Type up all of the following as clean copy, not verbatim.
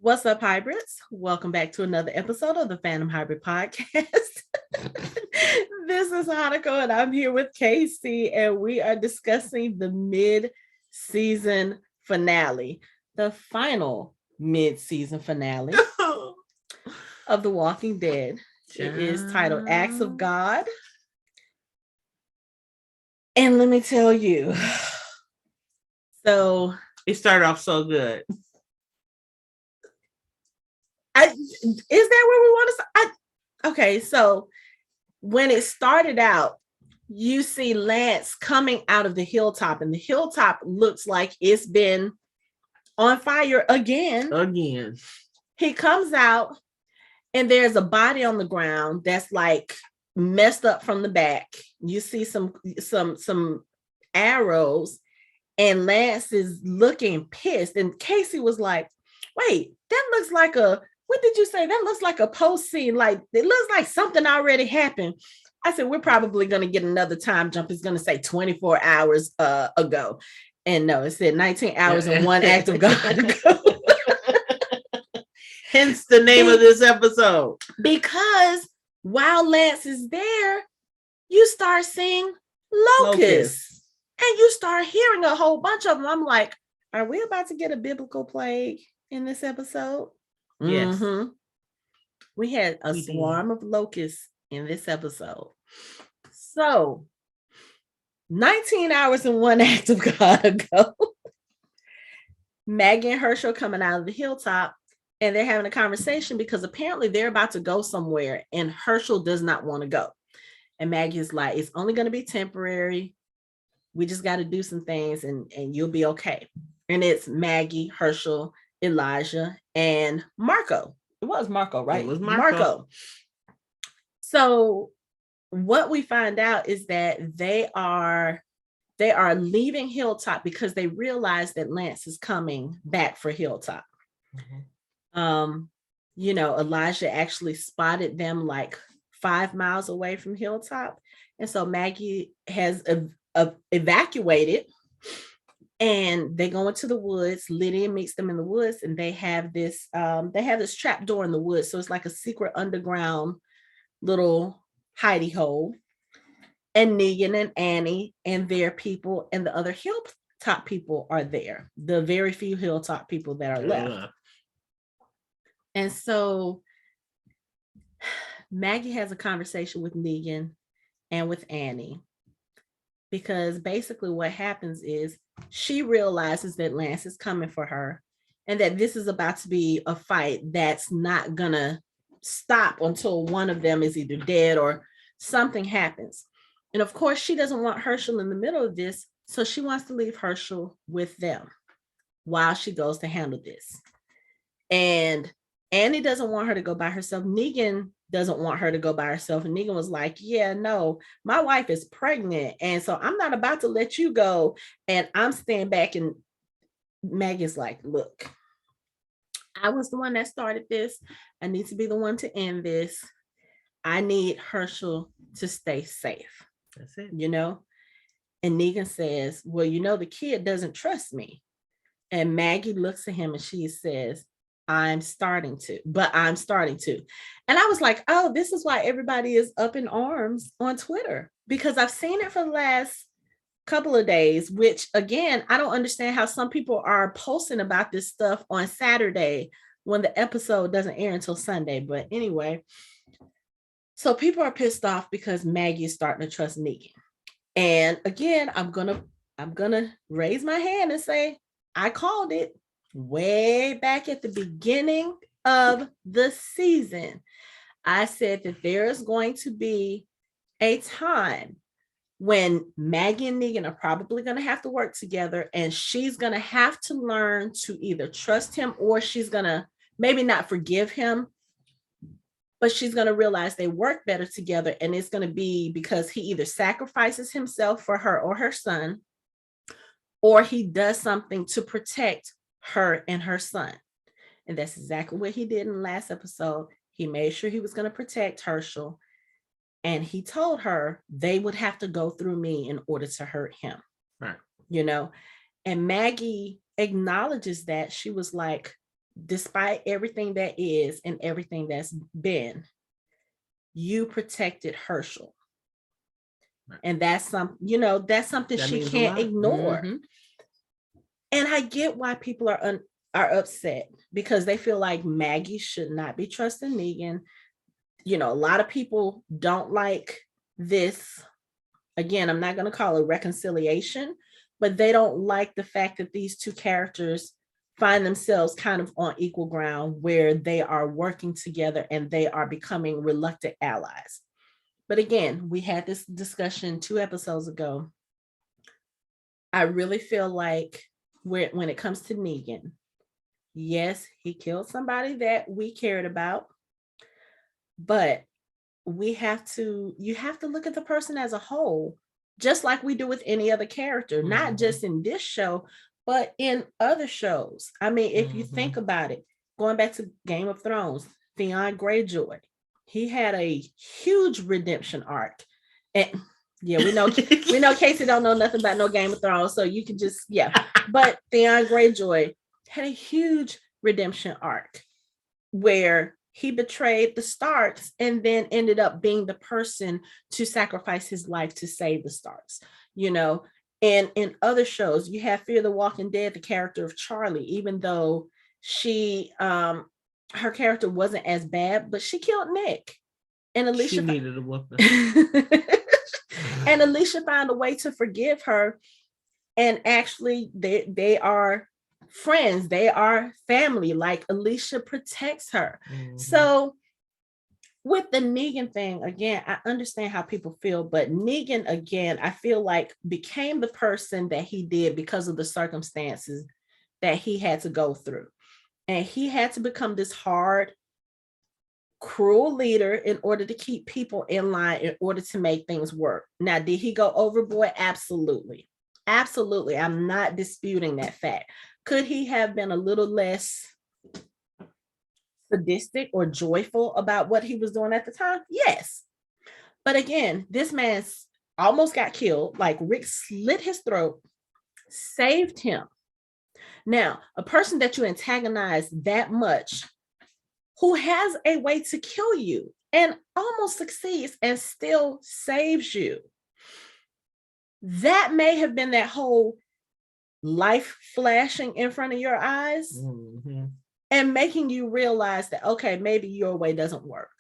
What's up, hybrids? Welcome back to another episode of the Fandom Hybrid Podcast. This is Hanako, and I'm here with Casey, and we are discussing the mid-season finale, the final mid-season finale of The Walking Dead. It is titled Acts of God. And let me tell you, so it started off so good. Is that where we want to? Okay, so when it started out, you see Lance coming out of the hilltop, and the hilltop looks like it's been on fire again. He comes out, and there's a body on the ground that's like messed up from the back. You see some arrows, and Lance is looking pissed. And Casey was like, "Wait, that looks like a." What did you say? That looks like a post scene. Like it looks like something already happened. I said, we're probably going to get another time jump. It's going to say 24 hours ago. And no, it said 19 hours and one act of God ago. Hence the name of this episode. Because while Lance is there, you start seeing locusts. And you start hearing a whole bunch of them. I'm like, are we about to get a biblical plague in this episode? Yes. Mm-hmm. We had a swarm of locusts in this episode. So 19 hours and one act of God ago. Maggie and Herschel coming out of the hilltop, and they're having a conversation because apparently they're about to go somewhere, and Herschel does not want to go. And Maggie is like, it's only going to be temporary. We just got to do some things and you'll be okay. And it's Maggie, Herschel, Elijah, and Marco. It was Marco, right? It was Marco. So what we find out is that they are leaving Hilltop because they realize that Lance is coming back for Hilltop. Mm-hmm. Elijah actually spotted them like 5 miles away from Hilltop. And so Maggie has evacuated. And they go into the woods. Lydia meets them in the woods, and they have this trap door in the woods. So it's like a secret underground little hidey hole. And Negan and Annie and their people and the other hilltop people are there. The very few hilltop people that are left. And so Maggie has a conversation with Negan and with Annie. Because basically what happens is she realizes that Lance is coming for her and that this is about to be a fight that's not gonna stop until one of them is either dead or something happens. And of course, she doesn't want Herschel in the middle of this, so she wants to leave Herschel with them while she goes to handle this. And Annie doesn't want her to go by herself. Negan doesn't want her to go by herself. And Negan was like, yeah, no, my wife is pregnant. And so I'm not about to let you go. And I'm staying back. And Maggie's like, look, I was the one that started this. I need to be the one to end this. I need Herschel to stay safe. That's it. And Negan says, well, the kid doesn't trust me. And Maggie looks at him and she says, I'm starting to. And I was like, oh, this is why everybody is up in arms on Twitter, because I've seen it for the last couple of days, which again, I don't understand how some people are posting about this stuff on Saturday when the episode doesn't air until Sunday. But anyway, so people are pissed off because Maggie is starting to trust Negan. And again, I'm gonna raise my hand and say, I called it. Way back at the beginning of the season, I said that there is going to be a time when Maggie and Negan are probably going to have to work together, and she's going to have to learn to either trust him or she's going to maybe not forgive him, but she's going to realize they work better together. And it's going to be because he either sacrifices himself for her or her son, or he does something to protect her and her son. And that's exactly what he did in the last episode. He made sure he was going to protect Herschel, and he told her they would have to go through me in order to hurt him. Right. And Maggie acknowledges that. She was like, despite everything that is and everything that's been, you protected Herschel. And that's that's something That she means a can't lot. ignore. Mhm. And I get why people are upset, because they feel like Maggie should not be trusting Negan. A lot of people don't like this. Again, I'm not going to call it reconciliation, but they don't like the fact that these two characters find themselves kind of on equal ground, where they are working together and they are becoming reluctant allies. But again, we had this discussion 2 episodes ago. I really feel like when it comes to Negan, yes, he killed somebody that we cared about, but you have to look at the person as a whole, just like we do with any other character, not just in this show, but in other shows. I mean, if you think about it, going back to Game of Thrones, Theon Greyjoy, he had a huge redemption arc. And yeah, we know Casey don't know nothing about no Game of Thrones, so you can just, but Theon Greyjoy had a huge redemption arc where he betrayed the Starks and then ended up being the person to sacrifice his life to save the Starks. And in other shows, you have Fear the Walking Dead, the character of Charlie, even though she her character wasn't as bad, but she killed Nick. And Alicia needed a weapon. And Alicia found a way to forgive her. And actually, they are friends, they are family. Like, Alicia protects her. So with the Negan thing, again, I understand how people feel, but Negan, again, I feel like became the person that he did because of the circumstances that he had to go through. And he had to become this hard, cruel leader in order to keep people in line, in order to make things work. Now, did he go overboard? Absolutely. Absolutely. I'm not disputing that fact. Could he have been a little less sadistic or joyful about what he was doing at the time? Yes. But again, this man almost got killed. Like, Rick slit his throat, saved him. Now, a person that you antagonize that much, who has a way to kill you and almost succeeds and still saves you, that may have been that whole life flashing in front of your eyes and making you realize that, okay, maybe your way doesn't work.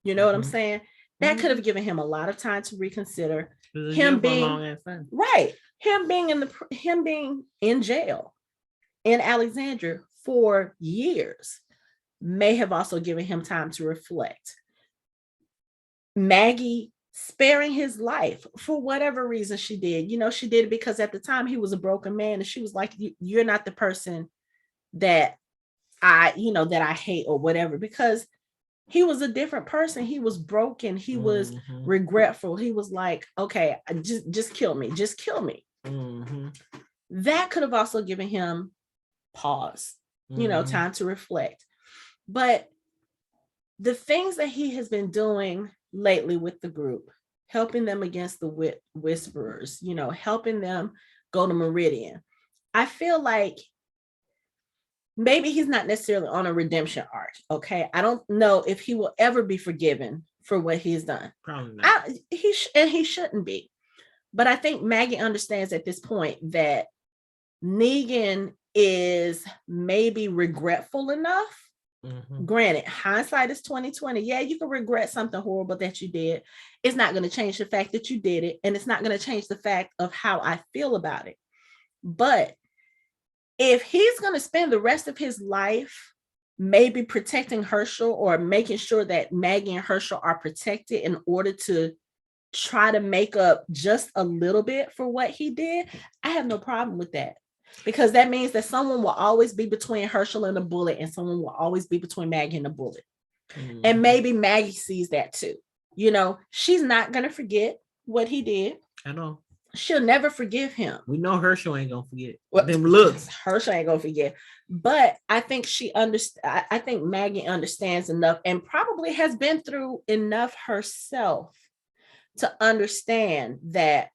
You know what I'm saying? That could have given him a lot of time to reconsider. Him being right, him being in jail in Alexandria for years may have also given him time to reflect. Maggie sparing his life for whatever reason she did. She did it because at the time he was a broken man, and she was like, you're not the person that I hate or whatever, because he was a different person. He was broken. He was regretful. He was like, okay, just kill me. Just kill me. That could have also given him pause, time to reflect. But the things that he has been doing lately with the group, helping them against the whisperers, helping them go to Meridian, I feel like maybe he's not necessarily on a redemption arc. Okay. I don't know if he will ever be forgiven for what he's done. Probably not. He shouldn't be. But I think Maggie understands at this point that Negan is maybe regretful enough. Granted, hindsight is 2020. Yeah, you can regret something horrible that you did. It's not going to change the fact that you did it, and it's not going to change the fact of how I feel about it. But if he's going to spend the rest of his life maybe protecting Herschel, or making sure that Maggie and Herschel are protected in order to try to make up just a little bit for what he did, I have no problem with that. Because that means that someone will always be between Herschel and a bullet, and someone will always be between Maggie and a bullet. And maybe Maggie sees that too. She's not going to forget what he did. I know. She'll never forgive him. We know Herschel ain't going to forget. Them looks. Herschel ain't going to forget. But I think I think Maggie understands enough, and probably has been through enough herself to understand that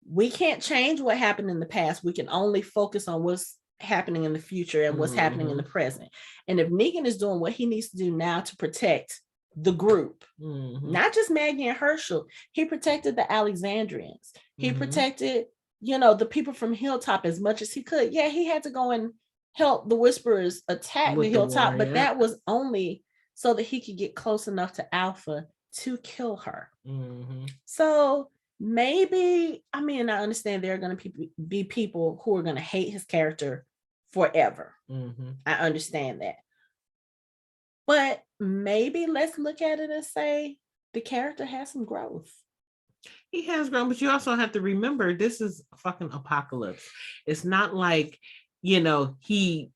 we can't change what happened in the past. We can only focus on what's happening in the future and what's happening in the present. And if Negan is doing what he needs to do now to protect the group, not just Maggie and Herschel, he protected the Alexandrians. He protected, the people from Hilltop as much as he could. Yeah, he had to go and help the Whisperers attack the Hilltop, but that was only so that he could get close enough to Alpha to kill her. So maybe, I understand there are going to be people who are going to hate his character forever. I understand that. But maybe let's look at it and say the character has some growth. He has grown, but you also have to remember this is a fucking apocalypse. It's not like, somebody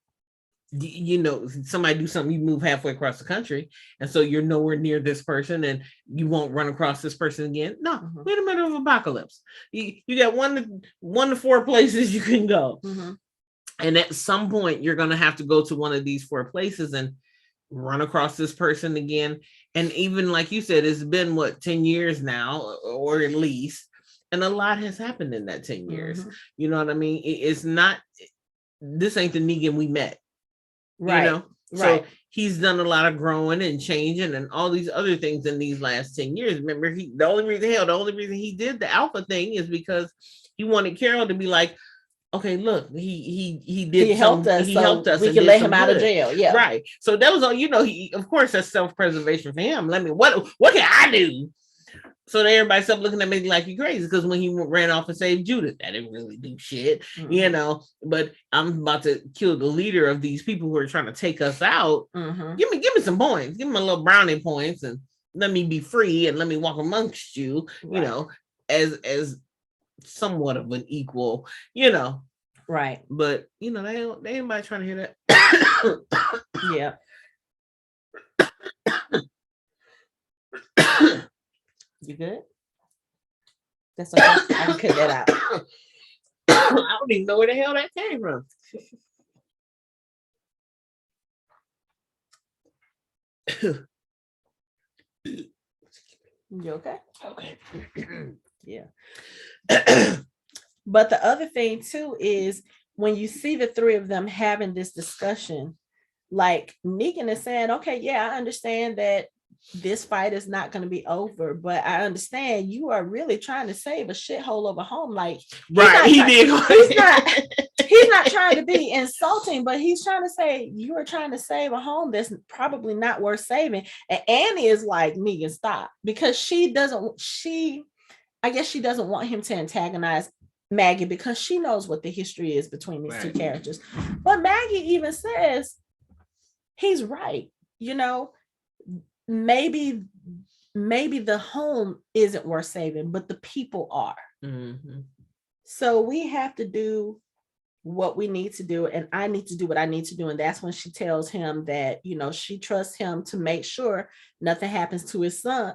do something, you move halfway across the country, and so you're nowhere near this person and you won't run across this person again. No, we're in the middle of apocalypse. You got one to 4 places you can go. And at some point you're going to have to go to one of these 4 places and run across this person again. And even like you said, it's been 10 years now, or at least, and a lot has happened in that 10 years. You know what I mean? It's not, this ain't the Negan we met. Right. So he's done a lot of growing and changing and all these other things in these last 10 years. Remember, the only reason he did the Alpha thing is because he wanted Carol to be like, okay, look, he helped us. He helped us. We can let him out of jail. Yeah. Right. So that was all, of course, that's self-preservation for him. What can I do? So everybody stopped looking at me like you crazy, because when he ran off and saved Judith, that didn't really do shit, but I'm about to kill the leader of these people who are trying to take us out. Give me some points. Give me a little brownie points and let me be free and let me walk amongst you, as somewhat of an equal, right. But they ain't anybody trying to hear that. Yeah. You good? That's okay. I can cut that out. I don't even know where the hell that came from. You okay? Okay. Yeah. But the other thing too is when you see the 3 of them having this discussion, like Negan is saying, okay, yeah, I understand that this fight is not going to be over, but I understand you are really trying to save a shithole of a home. Like, he's not trying to be insulting, but he's trying to say you are trying to save a home that's probably not worth saving. And Annie is like, Negan, stop, because she doesn't want him to antagonize Maggie, because she knows what the history is between these 2 characters. But Maggie even says he's right. Maybe the home isn't worth saving, but the people are. So we have to do what we need to do, and I need to do what I need to do. And that's when she tells him that, she trusts him to make sure nothing happens to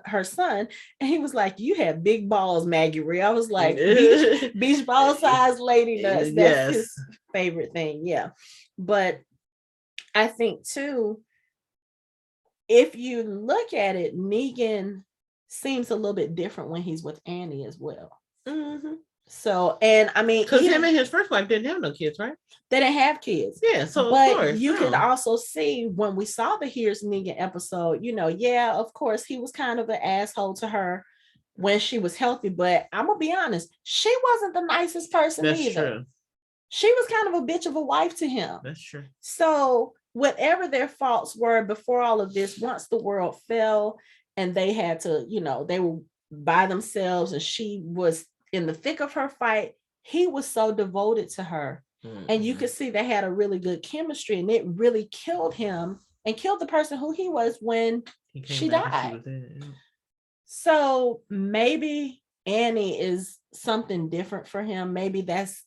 her son. And he was like, you have big balls, Maggie Rhee. I was like, beach ball size lady nuts. That's his favorite thing. Yeah. But I think too, if you look at it, Negan seems a little bit different when he's with Annie as well. So, and because him and his first wife didn't have no kids, right? They didn't have kids. Yeah. So, but you could also see when we saw the Here's Negan episode, of course, he was kind of an asshole to her when she was healthy. But I'm going to be honest, she wasn't the nicest person either. True. She was kind of a bitch of a wife to him. That's true. So, whatever their faults were before all of this, once the world fell and they had to, they were by themselves and she was in the thick of her fight, he was so devoted to her. And you could see they had a really good chemistry, and it really killed him and killed the person who he was when she died. So maybe Annie is something different for him. Maybe that's,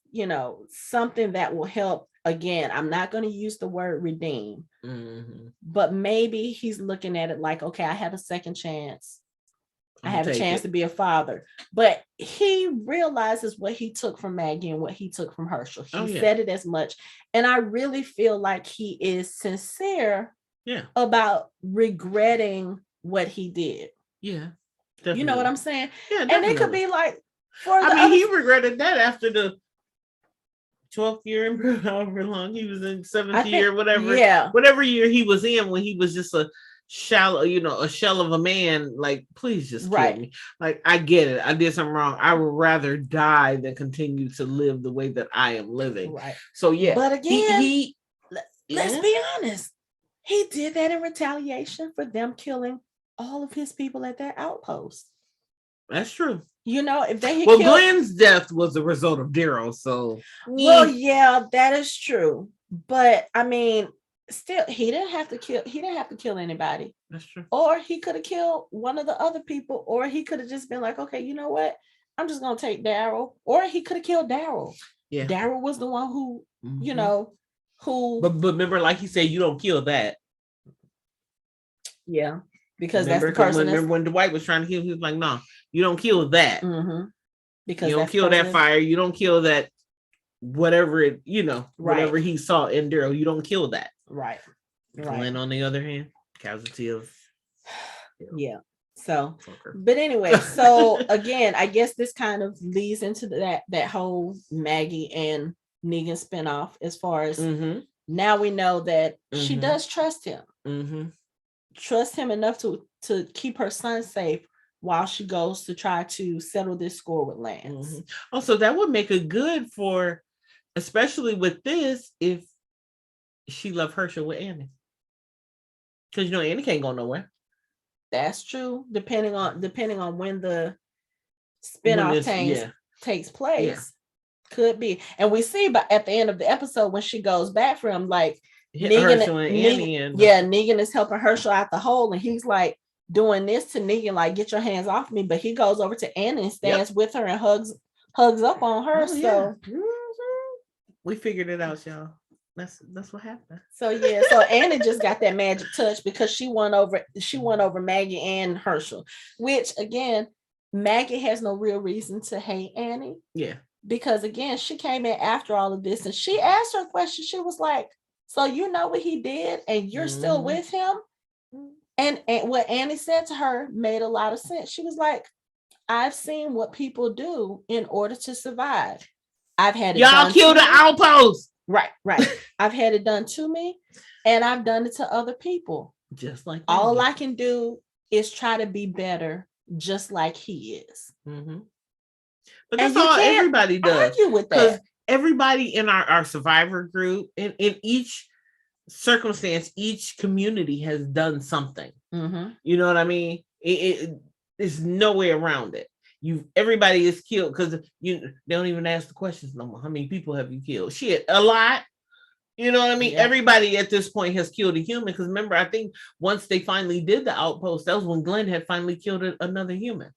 something that will help. Again, I'm not going to use the word redeem, but maybe he's looking at it like, okay, I have a second chance. I have a chance to be a father. But he realizes what he took from Maggie and what he took from Herschel. He said it as much. And I really feel like he is sincere about regretting what he did. Yeah. Definitely. You know what I'm saying? Yeah, definitely. And it could be like, he regretted that after the 12th year, however long he was in, 7th year, whatever. Yeah. Whatever year he was in when he was just a shallow, a shell of a man. Like, please just kill me. Like, I get it. I did something wrong. I would rather die than continue to live the way that I am living. Right. So yeah. But again, let's be honest. He did that in retaliation for them killing all of his people at their outpost. That's true. If they Glenn's death was a result of Daryl, so yeah, that is true. But I mean, still, he didn't have to kill anybody. That's true. Or he could have killed one of the other people, or he could have just been like, okay, you know what? I'm just gonna take Daryl. Or he could have killed Daryl. Yeah. Daryl was the one who, who. But remember, like he said, you don't kill that. Yeah. Because that's the person. Remember when Dwight was trying to kill, he was like, no, you don't kill that. Mm-hmm. Because you don't kill that fire. You don't kill that, whatever it, whatever he saw in Daryl, you don't kill that. Right. Glenn, on the other hand, casualty of. Yeah. So, but anyway, so again, I guess this kind of leads into that whole Maggie and Negan spinoff, as far as now we know that she does trust him. Trust him enough to keep her son safe while she goes to try to settle this score with Lance. Also, that would make it good for, especially with this, if she left Herschel with Annie. Because Annie can't go nowhere. That's true. Depending on when the spinoff takes place. Yeah. Could be. And we see, but at the end of the episode, when she goes back for him, like Negan is helping Herschel out the hole, and he's like doing this to Negan, like, get your hands off me. But he goes over to Annie and stands with her and hugs up on her. We figured it out, y'all. That's what happened. So yeah, so Annie just got that magic touch because she won over Maggie and Herschel, which again, Maggie has no real reason to hate Annie. Yeah. Because again, she came in after all of this and she asked her a question. She was like, so you know what he did and you're still with him? And what Annie said to her made a lot of sense. She was like, I've seen what people do in order to survive. I've had it y'all kill the outpost. Right. I've had it done to me and I've done it to other people. Just like all I can do is try to be better, just like he is. But that's all everybody does. Argue with that. Because everybody in our survivor group, in each circumstance, each community has done something. You know what I mean? There's no way around it. Everybody is killed because they don't even ask the questions no more. How many people have you killed? Shit, a lot. You know what I mean? Yeah. Everybody at this point has killed a human. Because remember, I think once they finally did the outpost, that was when Glenn had finally killed another human.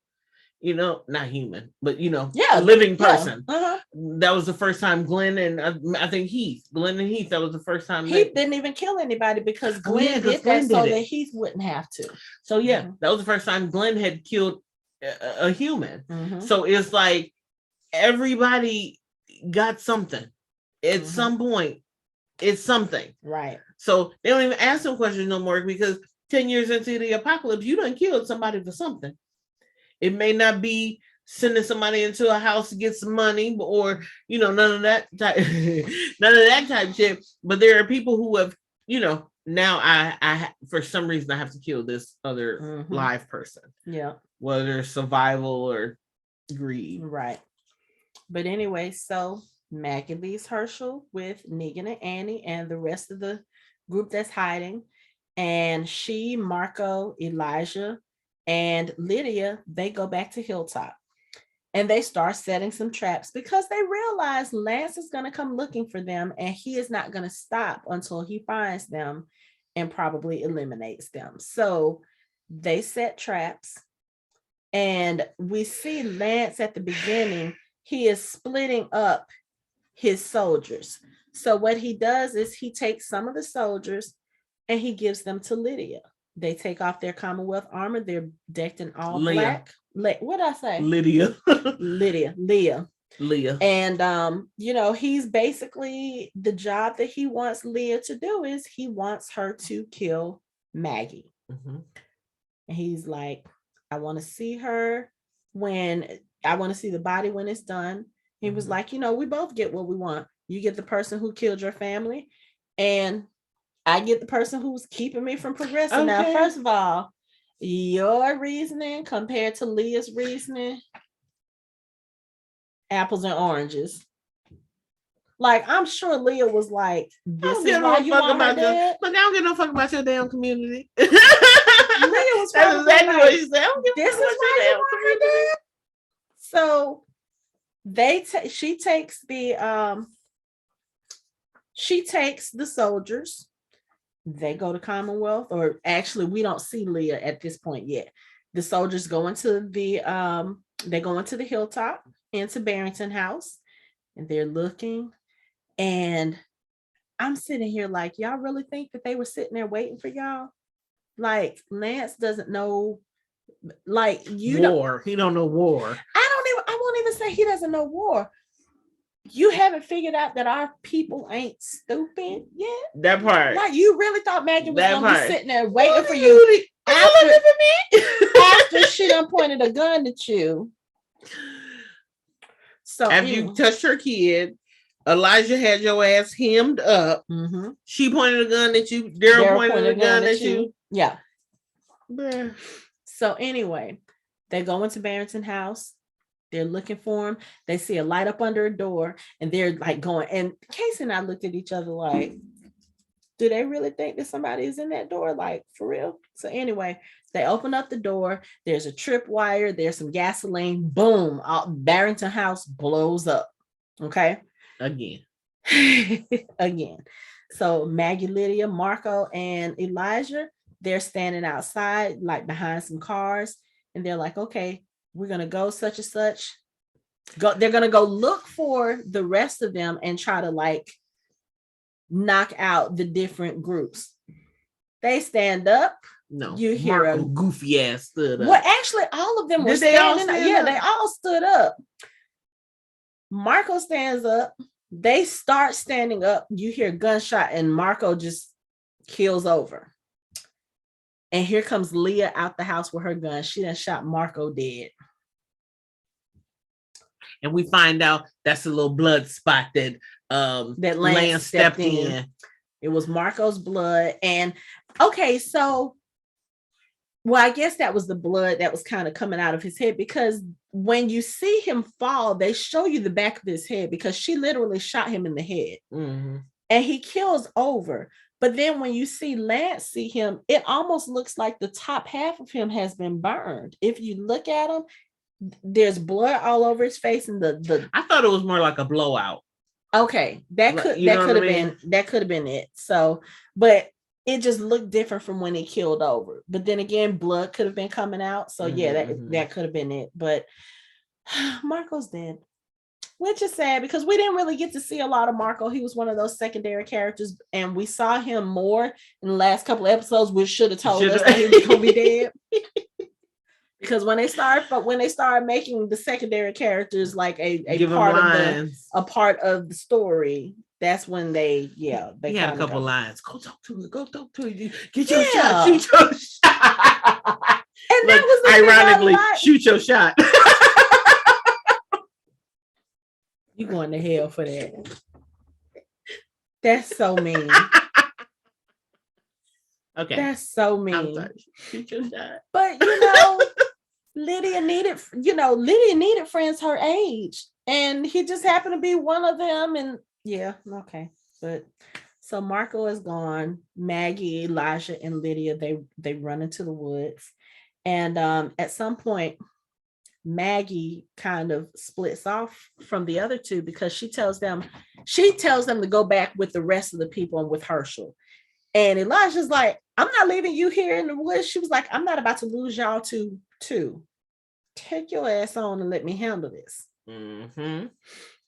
Not human, but a living person. That was the first time Glenn and I think Glenn and Heath. That was the first time Heath didn't even kill anybody because Glenn did that so that Heath wouldn't have to. So yeah, that was the first time Glenn had killed a human. So it's like everybody got something at some point. It's something, right? So they don't even ask them questions no more because 10 years into the apocalypse, you done killed somebody for something. It may not be sending somebody into a house to get some money, or none of that type of shit. But there are people who have, now I for some reason I have to kill this other live person. Yeah, whether it's survival or greed. Right. But anyway, so Maggie leaves Herschel with Negan and Annie and the rest of the group that's hiding, and she, Marco, Elijah, and Lydia, they go back to Hilltop and they start setting some traps because they realize Lance is going to come looking for them and he is not going to stop until he finds them and probably eliminates them. So they set traps and we see Lance at the beginning, he is splitting up his soldiers. So what he does is he takes some of the soldiers and he gives them to Lydia. They take off their Commonwealth armor. They're decked in all black. What did I say? Lydia. Leah. And, he's basically, the job that he wants Leah to do is he wants her to kill Maggie. And he's like, I want to see her I want to see the body when it's done. He was like, we both get what we want. You get the person who killed your family, and I get the person who's keeping me from progressing. Okay. Now, first of all, your reasoning compared to Leah's reasoning, apples and oranges. Like, I'm sure Leah was like, this is why you want her dead. But I don't get no fuck about your damn community. Leah was That's exactly like, what she said. This is why you want her dead. So she takes the soldiers. They go to Commonwealth, or actually, we don't see Leah at this point yet. The soldiers go into the hilltop, into Barrington House, and they're looking. And I'm sitting here like, y'all really think that they were sitting there waiting for y'all? Like, Lance doesn't know, like, He don't know war. I won't even say he doesn't know war. You haven't figured out that our people ain't stupid yet? That part. Like, you really thought Maggie was going to be sitting there waiting for you after she done pointed a gun at you. So after you touched her kid, Elijah had your ass hemmed up. Mm-hmm. She pointed a gun at you. Daryl pointed a gun at you. Yeah. Bruh. So anyway, they go into Barrington House. They're looking for him. They see a light up under a door, and they're like going. And Casey and I looked at each other like, do they really think that somebody is in that door? Like, for real? So anyway, they open up the door. There's a tripwire. There's some gasoline. Boom. Barrington House blows up. Okay. Again. So Maggie, Lydia, Marco, and Elijah, they're standing outside, like behind some cars. And they're like, okay, we're going to go such and such. They're going to go look for the rest of them and try to like knock out the different groups. They stand up. No, you hear Marco goofy ass stood up. Well, actually, all of them were standing up. Yeah, they all stood up. Marco stands up. They start standing up. You hear a gunshot, and Marco just keels over. And here comes Leah out the house with her gun. She done shot Marco dead. And we find out that's a little blood spot that Lance stepped in. It was Marco's blood. And okay, so well, I guess that was the blood that was kind of coming out of his head, because when you see him fall, they show you the back of his head, because she literally shot him in the head. Mm-hmm. And he kills over. But then when you see Lance see him, it almost looks like the top half of him has been burned. If you look at him, there's blood all over his face, and the I thought it was more like a blowout. Okay, that could have been it. So, but it just looked different from when he killed over. But then again, blood could have been coming out. So yeah, that could have been it. But Marco's dead, which is sad, because we didn't really get to see a lot of Marco. He was one of those secondary characters, and we saw him more in the last couple of episodes, which should have told us that he was gonna be dead. Because when they started making the secondary characters like a part of the story, that's when they had a couple lines. Go talk to her. Get your shot. Shoot your shot. And that was the ironically, shoot your shot. You going to hell for that? That's so mean. Okay, that's so mean. I'm sorry. Shoot your shot. But Lydia needed friends her age, and he just happened to be one of them. And yeah, okay. But so Marco is gone. Maggie, Elijah, and Lydia, they run into the woods. And at some point, Maggie kind of splits off from the other two, because she tells them to go back with the rest of the people and with Herschel. And Elijah's like, I'm not leaving you here in the woods. She was like, I'm not about to lose y'all to two. Take your ass on and let me handle this. Mm-hmm.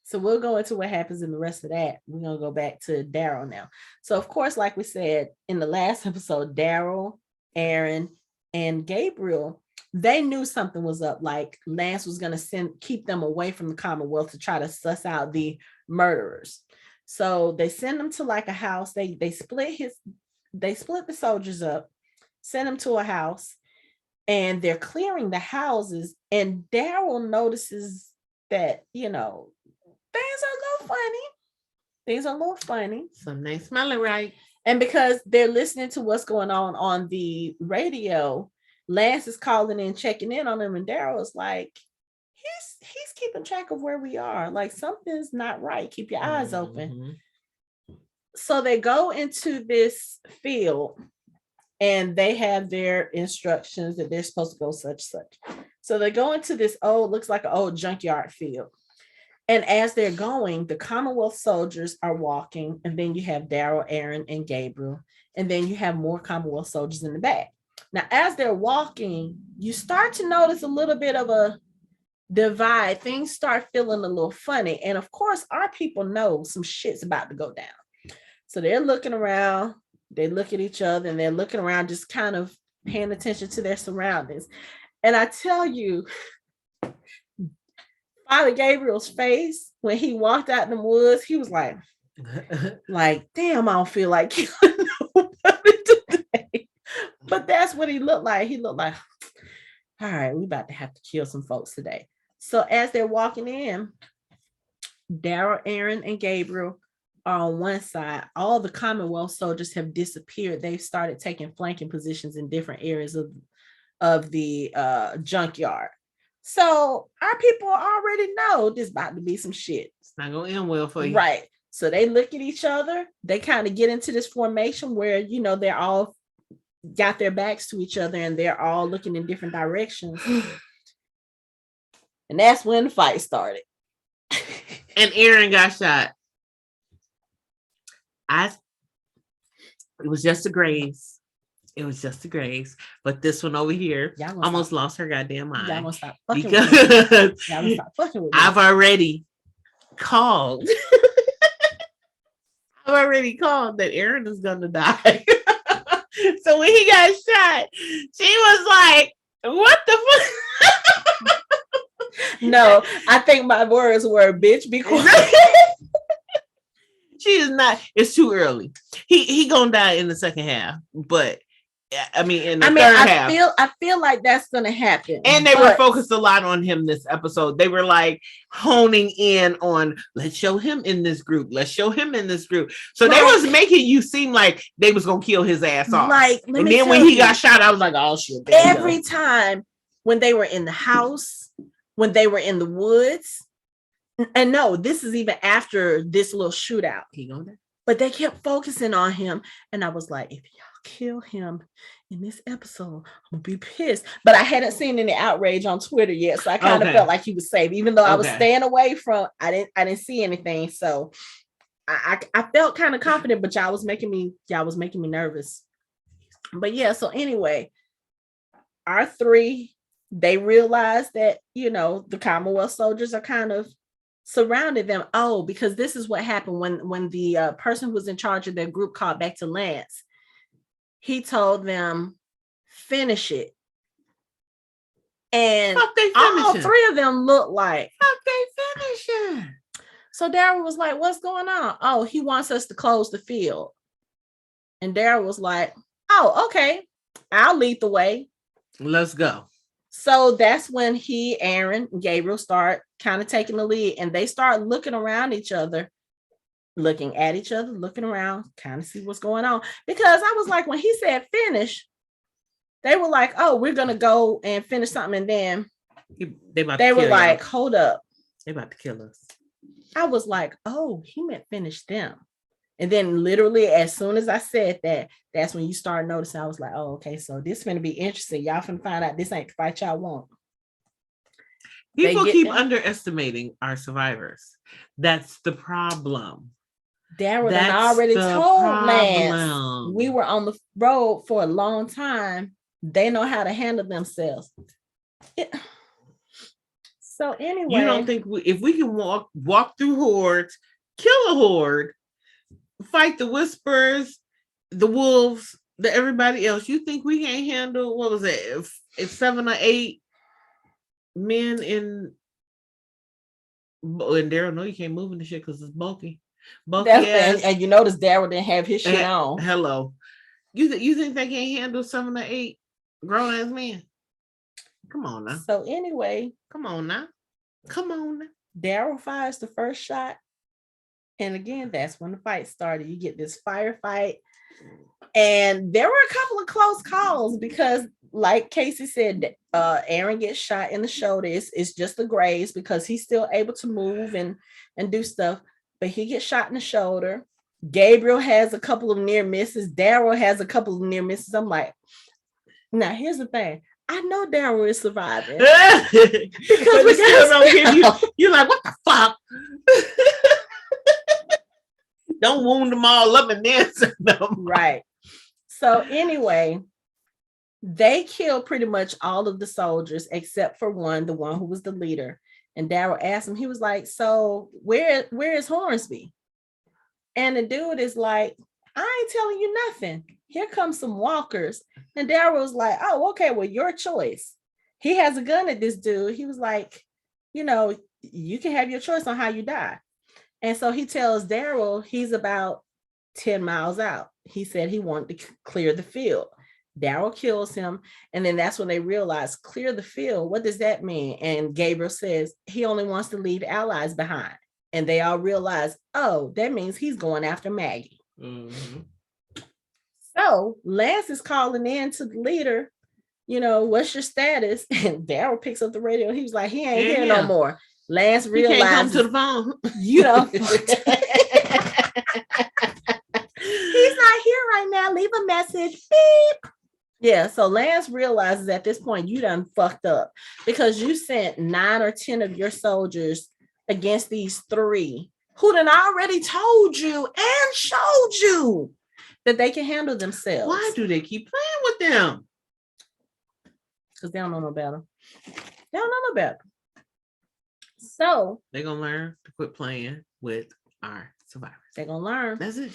So we'll go into what happens in the rest of that. We're going to go back to Daryl now. So of course, like we said in the last episode, Daryl, Aaron, and Gabriel, they knew something was up. Like Lance was going to keep them away from the Commonwealth to try to suss out the murderers. So they send them to like a house. They split the soldiers up, send them to a house, and they're clearing the houses. And Daryl notices that, things are a little funny. Things are a little funny. Some ain't smelling right. And because they're listening to what's going on the radio, Lance is calling in, checking in on them, and Daryl is like, he's keeping track of where we are. Like, something's not right. Keep your eyes open. So they go into this field and they have their instructions that they're supposed to go such. So they go into this looks like an old junkyard field. And as they're going, the Commonwealth soldiers are walking, and then you have Daryl, Aaron, and Gabriel, and then you have more Commonwealth soldiers in the back. Now, as they're walking, you start to notice a little bit of a divide. Things start feeling a little funny. And of course, our people know some shit's about to go down. So they're looking around, they look at each other, and they're looking around, just kind of paying attention to their surroundings. And I tell you, Father Gabriel's face when he walked out in the woods, he was like, damn, I don't feel like killing nobody today. But that's what he looked like. He looked like, all right, we about to have to kill some folks today. So as they're walking in, Daryl, Aaron, and Gabriel are on one side. All the Commonwealth soldiers have disappeared. They've started taking flanking positions in different areas of the junkyard. So our people already know this about to be some shit. It's not gonna end well for you. Right. So they look at each other. They kind of get into this formation where, you know, they're all got their backs to each other and they're all looking in different directions. And that's when the fight started. And Aaron got shot. It was just a graze. It was just a graze. But this one over here almost lost her goddamn mind. Y'all gonna stop fucking because with me. Y'all gonna stop fucking with me. I've already called. I've already called that Aaron is gonna die. So when he got shot, she was like, what the fuck? No, I think my words were, bitch, be quiet. She is not. It's too early. He gonna die in the second half, but I mean in the third half. I feel like that's gonna happen. And they were focused a lot on him this episode. They were like honing in on, let's show him in this group. Let's show him in this group. So they was making you seem like they was gonna kill his ass off. And then when he got shot, I was like, oh shit. Every time when they were in the house, when they were in the woods. And no, this is even after this little shootout. But they kept focusing on him. And I was like, if y'all kill him in this episode, I'm gonna be pissed. But I hadn't seen any outrage on Twitter yet. So I kind of felt like he was safe, even though I was staying away from, I didn't see anything. So I felt kind of confident, but y'all was making me nervous. But yeah, so anyway, our three, they realized that, you know, the Commonwealth soldiers are kind of surrounded them. Oh, because this is what happened when the person who was in charge of their group called back to Lance. He told them, finish it. And all three of them looked like, how they finish it? So Daryl was like, what's going on? Oh, he wants us to close the field. And Daryl was like, oh, okay, I'll lead the way. Let's go. So that's when he, Aaron, and Gabriel start kind of taking the lead, and they start looking around each other, looking at each other, looking around, kind of see what's going on. Because I was like, when he said finish, they were like, oh, we're going to go and finish something. And then they were like, hold up. They about to kill us. I was like, oh, he meant finish them. And then literally as soon as I said that, that's when you start noticing. I was like, oh, okay, so this is going to be interesting. Y'all finna find out this ain't the fight y'all want. People keep underestimating our survivors. That's the problem. Daryl had already told Lance we were on the road for a long time. They know how to handle themselves. So anyway. You don't think if we can walk through hordes, kill a horde, fight the whispers, the wolves, everybody else, you think we can't handle, what was it, if 7 or 8 men in Daryl, no, you can't move in the shit because it's bulky ass. And you notice Daryl didn't have his shit on. Hello. You think they can't handle 7 or 8 grown ass men? Come on now. So anyway. Come on now. Daryl fires the first shot. And again, that's when the fight started. You get this firefight. And there were a couple of close calls because, like Casey said, Aaron gets shot in the shoulder. It's just the graze because he's still able to move and do stuff. But he gets shot in the shoulder. Gabriel has a couple of near misses. Daryl has a couple of near misses. I'm like, now here's the thing. I know Daryl is surviving. Because we still don't give you. You're like, what the fuck? Don't wound them all up and then send them. Right. So anyway, they killed pretty much all of the soldiers except for one, the one who was the leader. And Daryl asked him, he was like, so where is Hornsby? And the dude is like, I ain't telling you nothing. Here comes some walkers. And Daryl was like, oh, okay, well, your choice. He has a gun at this dude. He was like, you know, you can have your choice on how you die. And so he tells Daryl he's about 10 miles out. He said he wanted to clear the field. Daryl kills him. And then that's when they realize, clear the field. What does that mean? And Gabriel says he only wants to leave allies behind. And they all realize, oh, that means he's going after Maggie. Mm-hmm. So Lance is calling in to the leader, you know, what's your status? And Daryl picks up the radio. He was like, he ain't here no more. Lance realizes, he can't come to the phone. You know, he's not here right now. Leave a message. Beep. Yeah, so Lance realizes at this point you done fucked up because you sent 9 or 10 of your soldiers against these 3 who done already told you and showed you that they can handle themselves. Why do they keep playing with them? Because they don't know no better. They don't know no better. So they're gonna learn to quit playing with our survivors. They're gonna learn. That's it.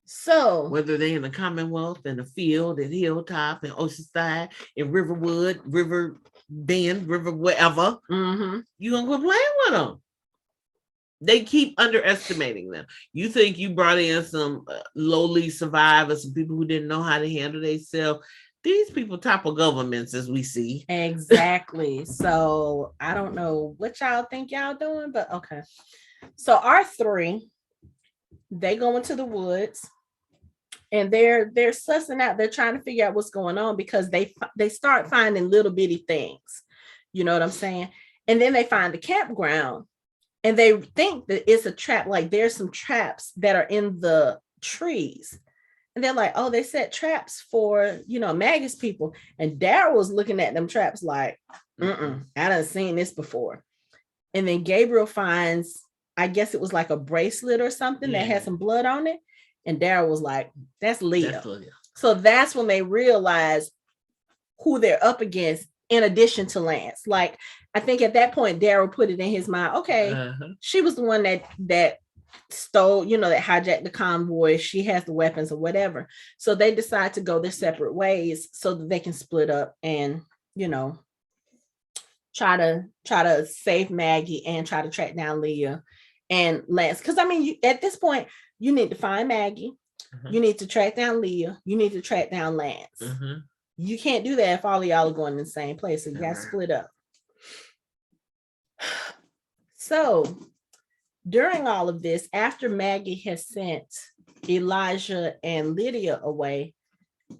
So whether they're in the Commonwealth, in the field, at Hilltop, in Oceanside, in Riverwood, River Bend, River wherever, you're gonna quit playing with them. They keep underestimating them. You think you brought in some lowly survivors, some people who didn't know how to handle themselves. These people topple governments, as we see. Exactly. So I don't know what y'all think y'all doing, but okay. So our 3, they go into the woods and they're sussing out. They're trying to figure out what's going on because they start finding little bitty things. You know what I'm saying? And then they find the campground and they think that it's a trap. Like there's some traps that are in the trees. And they're like, oh, they set traps for, you know, Maggie's people. And Daryl was looking at them traps like, I done seen this before. And then Gabriel finds, I guess it was like a bracelet or something that had some blood on it. And Daryl was like, that's Leah. So that's when they realize who they're up against in addition to Lance. Like, I think at that point, Daryl put it in his mind, okay, she was the one that stole, you know, that hijacked the convoy. She has the weapons or whatever. So they decide to go their separate ways so that they can split up and, you know, try to save Maggie and try to track down Leah and Lance. Because I mean, at this point, you need to find Maggie. You need to track down Leah. You need to track down Lance. You can't do that if all of y'all are going in the same place. So you got to split up. So during all of this, after Maggie has sent Elijah and Lydia away,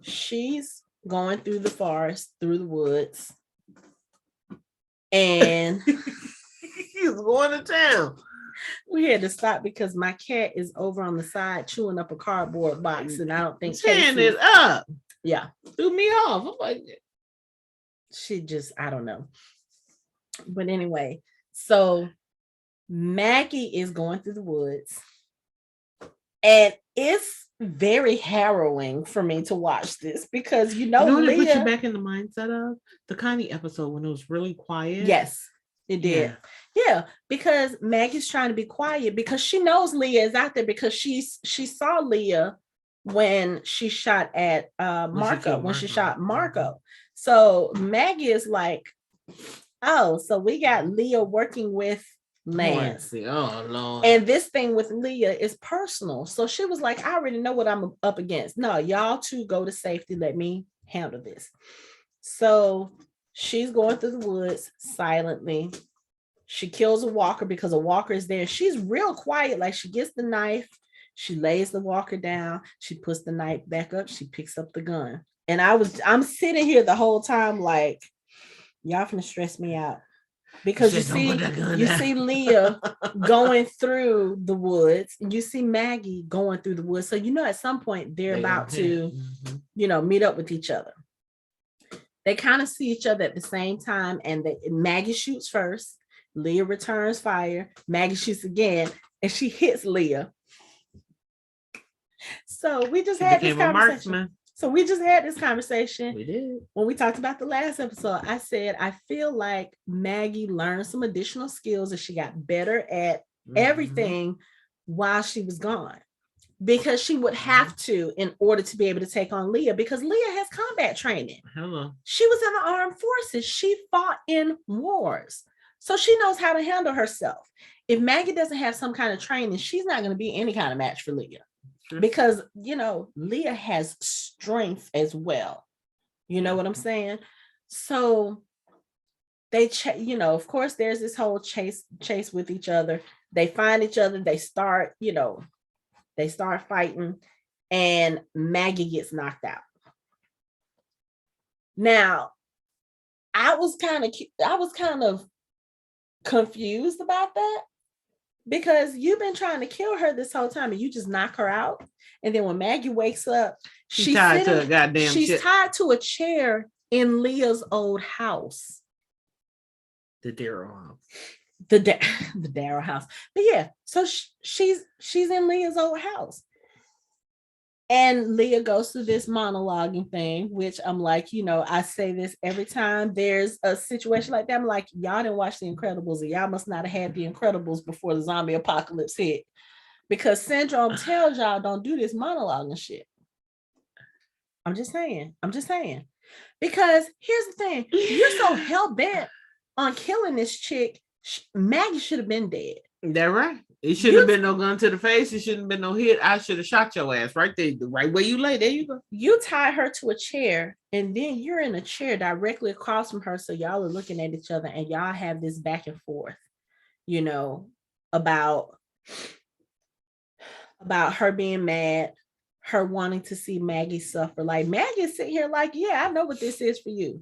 she's going through the forest, through the woods, and he's going to town. We had to stop because my cat is over on the side chewing up a cardboard box, and I don't think tearing it up. Yeah, threw me off. I'm like, she just, I don't know. But anyway, so Maggie is going through the woods, and it's very harrowing for me to watch this because Leah, they put you back in the mindset of the Connie episode when it was really quiet. Yes, it did. Yeah, because Maggie's trying to be quiet because she knows Leah is out there because she saw Leah when she shot at Marco, when she shot Marco. So Maggie is like, oh, so we got Leah working with Lance. Oh, Lord. And this thing with Leah is personal. So she was like, I already know what I'm up against. No, y'all two go to safety. Let me handle this. So she's going through the woods silently. She kills a walker because a walker is there. She's real quiet. Like, she gets the knife, she lays the walker down, she puts the knife back up, she picks up the gun. And I'm sitting here the whole time like, y'all finna stress me out. Because you see Leah going through the woods, and you see Maggie going through the woods. So at some point they're about to, meet up with each other. They kind of see each other at the same time, and Maggie shoots first. Leah returns fire. Maggie shoots again, and she hits Leah. So we just had this conversation. We did. When we talked about the last episode, I said, I feel like Maggie learned some additional skills and she got better at everything while she was gone. Because she would have to in order to be able to take on Leah, because Leah has combat training. Hello. She was in the armed forces. She fought in wars. So she knows how to handle herself. If Maggie doesn't have some kind of training, she's not going to be any kind of match for Leah. Because, Leah has strength as well. You know what I'm saying? So they, of course, there's this whole chase with each other. They find each other. They start fighting, and Maggie gets knocked out. Now, I was kind of confused about that. Because you've been trying to kill her this whole time, and you just knock her out. And then when Maggie wakes up, she's tied to a goddamn tied to a chair in Leah's old house. The Daryl house. The Daryl house. But yeah, so she's in Leah's old house. And Leah goes through this monologuing thing, which I'm like, I say this every time there's a situation like that. I'm like, y'all didn't watch The Incredibles, and y'all must not have had The Incredibles before the zombie apocalypse hit. Because Syndrome tells y'all don't do this monologuing shit. I'm just saying. Because here's the thing. You're so hell-bent on killing this chick. Maggie should have been dead. That right. It shouldn't have been no gun to the face. It shouldn't have been no hit. I should have shot your ass right there, the right where you lay. There you go. You tie her to a chair, and then you're in a chair directly across from her. So y'all are looking at each other, and y'all have this back and forth, about her being mad, her wanting to see Maggie suffer. Like, Maggie's sitting here like, yeah, I know what this is for you.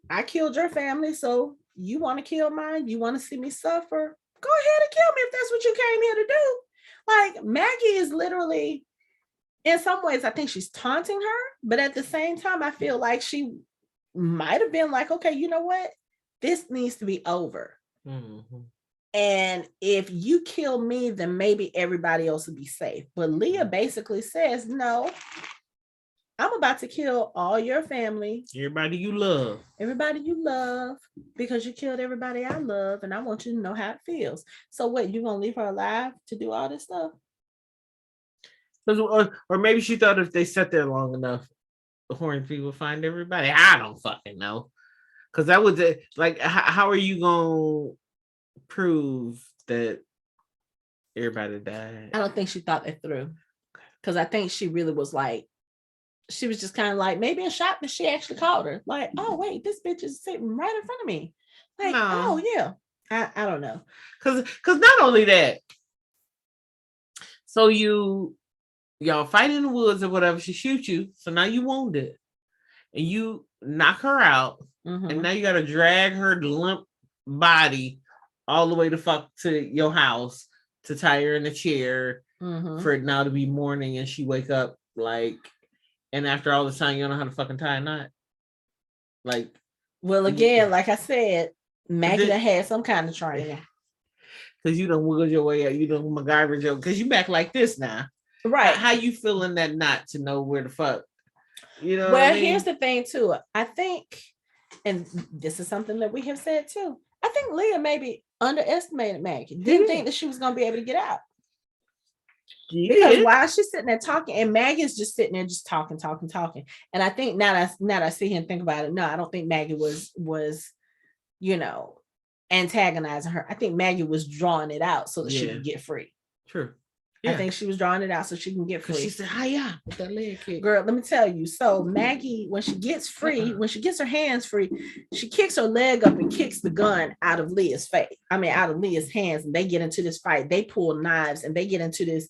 I killed your family, so you want to kill mine? You want to see me suffer? Go ahead and kill me if that's what you came here to do. Like, Maggie is literally, in some ways, I think she's taunting her, but at the same time, I feel like she might have been like, okay, you know what? This needs to be over. Mm-hmm. And if you kill me, then maybe everybody else will be safe. But Leah basically says, no, I'm about to kill all your family. Everybody you love, because you killed everybody I love, and I want you to know how it feels. So what, you gonna leave her alive to do all this stuff? Or maybe she thought if they sat there long enough, the horned people would find everybody. I don't fucking know. Because that was like, how are you gonna prove that everybody died? I don't think she thought that through. Because I think she really was like, she was just kind of like, maybe in shock that she actually called her. Like, oh wait, this bitch is sitting right in front of me. Like, no. Oh yeah. I don't know. Cause not only that, so y'all fight in the woods or whatever, she shoots you, so now you wounded. And you knock her out, and now you gotta drag her limp body all the way to your house to tie her in a chair for it now to be morning, and she wake up like, and after all this time, you don't know how to fucking tie a knot. Like, well, again, like I said, Maggie had some kind of training. Because you don't wiggle your way out, you don't MacGyver your, because you back like this now. Right. How you feel in that knot to know where the fuck? Well, what I mean? Here's the thing too. I think, and this is something that we have said too, I think Leah maybe underestimated Maggie. Didn't think that she was going to be able to get out. Because while she's sitting there talking, and Maggie's just sitting there just talking. And I think now that I see him think about it, no, I don't think Maggie was antagonizing her. I think Maggie was drawing it out so that she could get free. True. I think she was drawing it out so she can get free. She said, "Hiya!" with that leg kick. Girl, let me tell you. So Maggie, when she gets free, when she gets her hands free, she kicks her leg up and kicks the gun out of Leah's face. I mean, out of Leah's hands, and they get into this fight. They pull knives and they get into this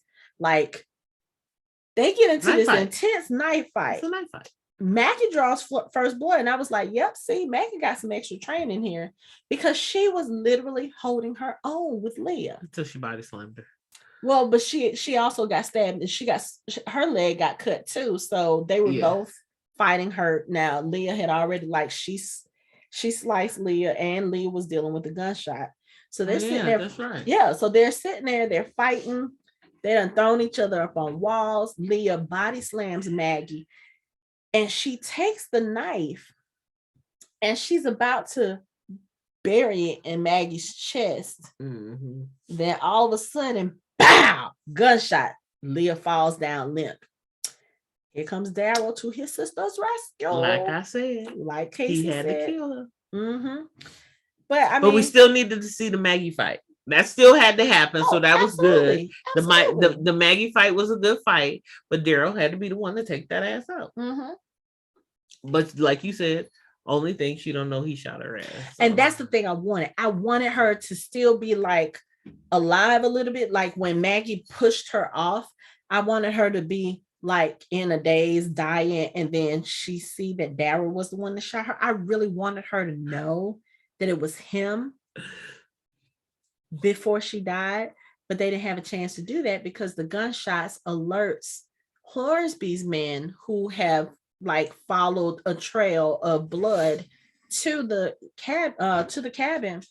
intense knife fight. It's a knife fight. Maggie draws first blood, and I was like, "Yep, see, Maggie got some extra training here because she was literally holding her own with Leah until she body slammed her." Well, but she also got stabbed, and her leg got cut too. So they were both fighting her. Now Leah had already she sliced Leah, and Leah was dealing with a gunshot. So they're sitting there. That's right. Yeah, so they're sitting there. They're fighting. They done thrown each other up on walls. Leah body slams Maggie, and she takes the knife, and she's about to bury it in Maggie's chest. Mm-hmm. Then all of a sudden, bow! Gunshot. Leah falls down limp. Here comes Daryl to his sister's rescue. Like I said, like Casey he had said. to kill her. Mm-hmm. But we still needed to see the Maggie fight. That still had to happen, so that was good. The Maggie fight was a good fight, but Daryl had to be the one to take that ass out. Mm-hmm. But like you said, only thing she don't know he shot her ass. So. And that's the thing I wanted. I wanted her to still be alive a little bit. Like when Maggie pushed her off, I wanted her to be in a daze, dying, and then she see that Daryl was the one that shot her. I really wanted her to know that it was him before she died, but they didn't have a chance to do that because the gunshots alerts Hornsby's men who have followed a trail of blood to the cabin.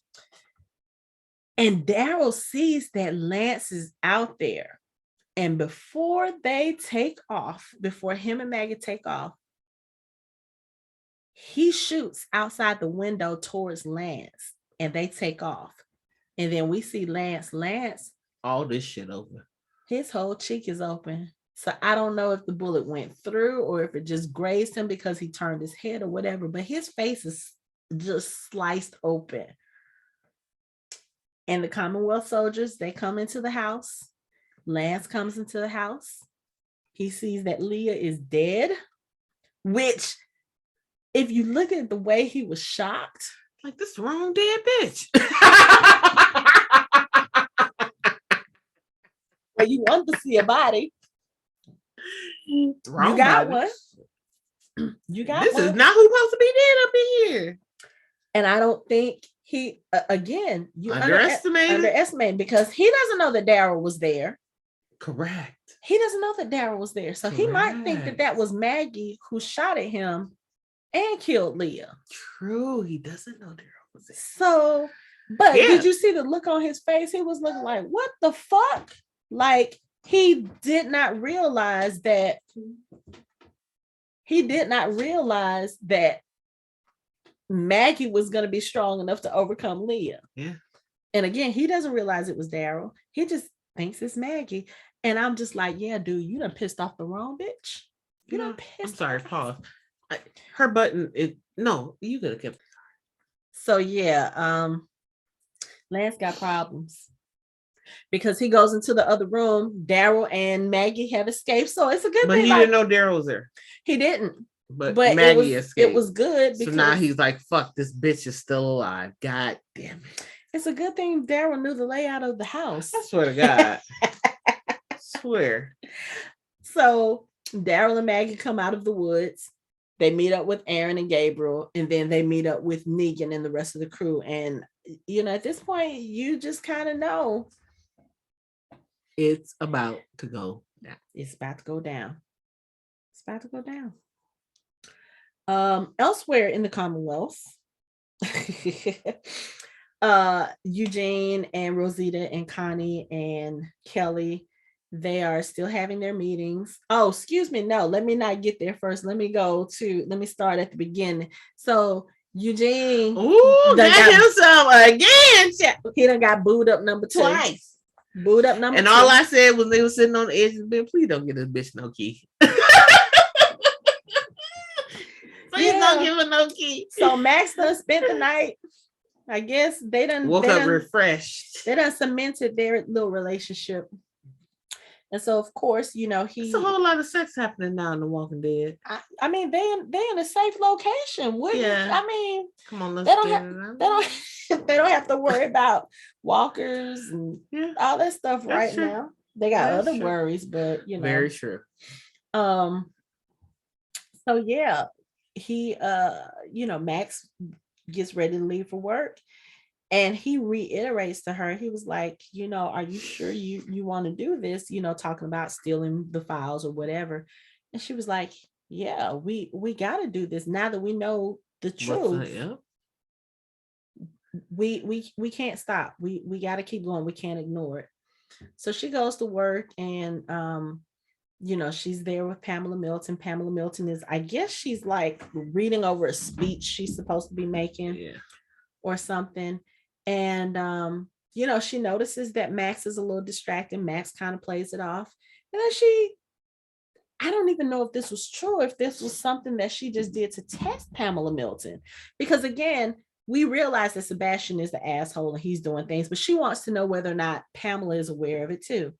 And Daryl sees that Lance is out there. And before they take off, before him and Maggie take off, he shoots outside the window towards Lance, and they take off. And then we see Lance, all this shit open. His whole cheek is open. So I don't know if the bullet went through or if it just grazed him because he turned his head or whatever, but his face is just sliced open. And the Commonwealth soldiers, they come into the house. Lance comes into the house. He sees that Leah is dead, which if you look at the way he was shocked, this the wrong dead bitch. Well, you want to see a body. You got one. You got this one. Is not who's supposed to be dead up in here. And I don't think he again you underestimate because he doesn't know that Daryl was there. Correct. He doesn't know that Daryl was there, so he might think that was Maggie who shot at him and killed Leah. True, he doesn't know Daryl was there. So, but did you see the look on his face? He was looking like, "What the fuck?" He did not realize that Maggie was going to be strong enough to overcome Leah. Yeah. And again, he doesn't realize it was Daryl. He just thinks it's Maggie. And I'm just like, yeah, dude, you done pissed off the wrong bitch. You done pissed I'm sorry, off. pause. Her button, you could have kept it. So yeah, Lance got problems. Because he goes into the other room, Daryl and Maggie have escaped. So it's a good thing. But he didn't know Daryl was there. He didn't. But Maggie escaped. It was good. So now he's like, fuck, this bitch is still alive. God damn it. It's a good thing Daryl knew the layout of the house. I swear to God. Swear. So Daryl and Maggie come out of the woods. They meet up with Aaron and Gabriel, and then they meet up with Negan and the rest of the crew. And, at this point, you just kind of know. It's about to go down. It's about to go down. It's about to go down. Elsewhere in the Commonwealth, Eugene and Rosita and Connie and Kelly, they are still having their meetings. Oh, excuse me. No, let me not get there first. Let me start at the beginning. So Eugene got himself again. He done got booed up number 2. Twice. Booed up number 2. And all I said was they were sitting on the edge of the bed. Please don't get this bitch no key. Please don't give her no key. So Max done spent the night. I guess they done woke up refreshed. They done cemented their little relationship. And so, of course, There's a whole lot of sex happening now in The Walking Dead. I mean, they in a safe location. I mean, come on, let's they don't have to worry about walkers and all that stuff right now. They got other worries, but very true. So yeah, he Max gets ready to leave for work. And he reiterates to her, he was like, are you sure you want to do this? Talking about stealing the files or whatever. And she was like, yeah, we got to do this now that we know the truth. We can't stop. We got to keep going. We can't ignore it. So she goes to work and, she's there with Pamela Milton. Pamela Milton is, I guess she's like reading over a speech she's supposed to be making or something. And, she notices that Max is a little distracted. Max kind of plays it off. And then I don't even know if this was true, if this was something that she just did to test Pamela Milton. Because again, we realize that Sebastian is the asshole and he's doing things, but she wants to know whether or not Pamela is aware of it too.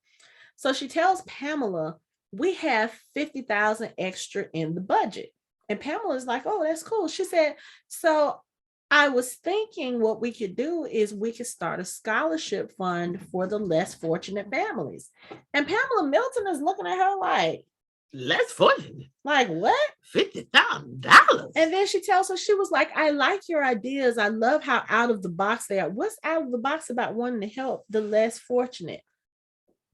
So she tells Pamela, we have $50,000 extra in the budget. And Pamela is like, oh, that's cool. She said, so I was thinking what we could do is we could start a scholarship fund for the less fortunate families. And Pamela Milton is looking at her like, less fortunate? Like what? $50,000. And then she tells her, she was like, I like your ideas. I love how out of the box they are. What's out of the box about wanting to help the less fortunate?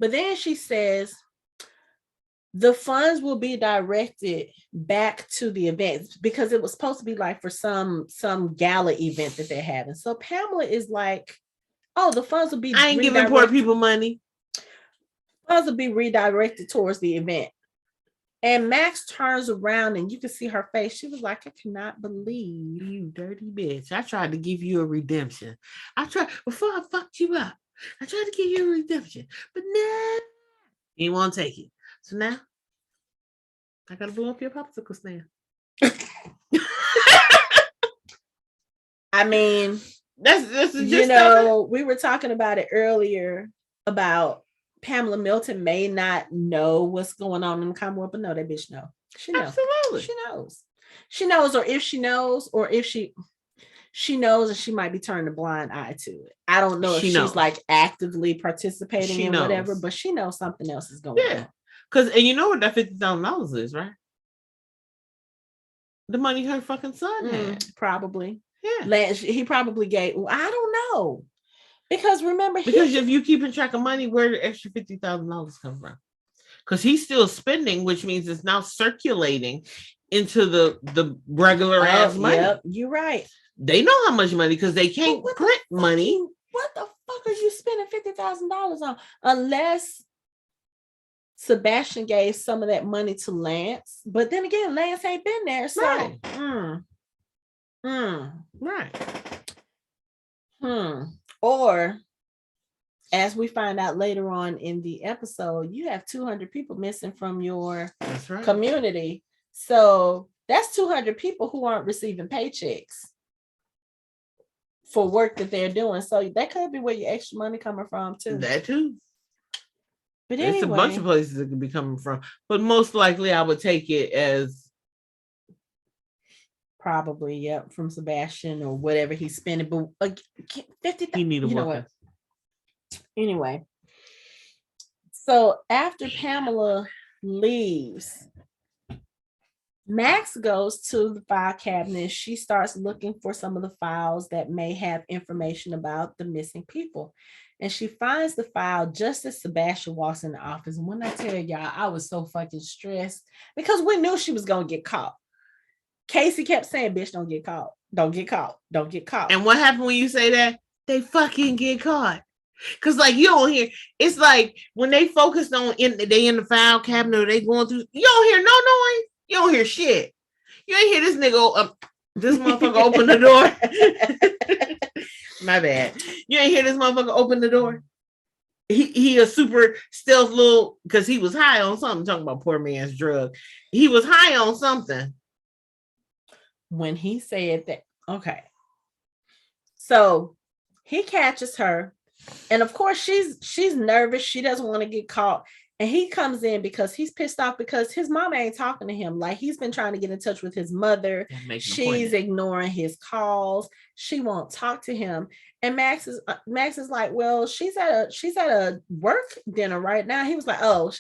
But then she says, the funds will be directed back to the event because it was supposed to be like for some gala event that they're having. So Pamela is like, oh, the funds will be I ain't giving poor people money. Funds will be redirected towards the event. And Max turns around and you can see her face. She was like, I cannot believe you dirty bitch. I tried to give you a redemption. Before I fucked you up, I tried to give you a redemption, but no, you won't take it. So now I gotta blow up your popsicle stand. I mean, that's just we were talking about it earlier about Pamela Milton may not know what's going on in the Commonwealth, but no, that bitch knows. She knows. Absolutely. She knows. She knows, or if she knows, or if she knows, and she might be turning a blind eye to it. I don't know if she's like actively participating in whatever, but she knows something else is going on. Because, and you know what that $50,000 is, right? The money her fucking son had. Probably. Yeah. He probably gave, I don't know. Because remember, if you keeping track of money, where the extra $50,000 come from? Because he's still spending, which means it's now circulating into the regular ass money. Yep, you're right. They know how much money because they can't print money. What the fuck are you spending $50,000 on? Unless Sebastian gave some of that money to Lance, but then again, Lance ain't been there, so right. Or, as we find out later on in the episode, you have 200 people missing from your community. So that's 200 people who aren't receiving paychecks for work that they're doing. So that could be where your extra money coming from too. That too. But anyway, it's a bunch of places it could be coming from. But most likely I would take it as probably, from Sebastian or whatever he's spending. But 50,000. He need a worker. Anyway, so after Pamela leaves, Max goes to the file cabinet. She starts looking for some of the files that may have information about the missing people. And she finds the file just as Sebastian walks in the office. And when I tell y'all, I was so fucking stressed because we knew she was going to get caught. Casey kept saying, bitch, don't get caught. Don't get caught. Don't get caught. And what happened when you say that? They fucking get caught. Because, like, you don't hear, it's like when they focused on, they in the file cabinet or they going through, you don't hear no noise. You don't hear shit. You ain't hear this nigga, this motherfucker open the door. My bad. You ain't hear this motherfucker open the door. He a super stealth little, because he was high on something, talking about poor man's drug. He was high on something. When he said that, okay. So he catches her. And of course, she's nervous. She doesn't want to get caught. And he comes in because he's pissed off because his mama ain't talking to him. Like, he's been trying to get in touch with his mother. She's ignoring his calls. She won't talk to him. And Max is like, well, she's at a work dinner right now. He was like, oh,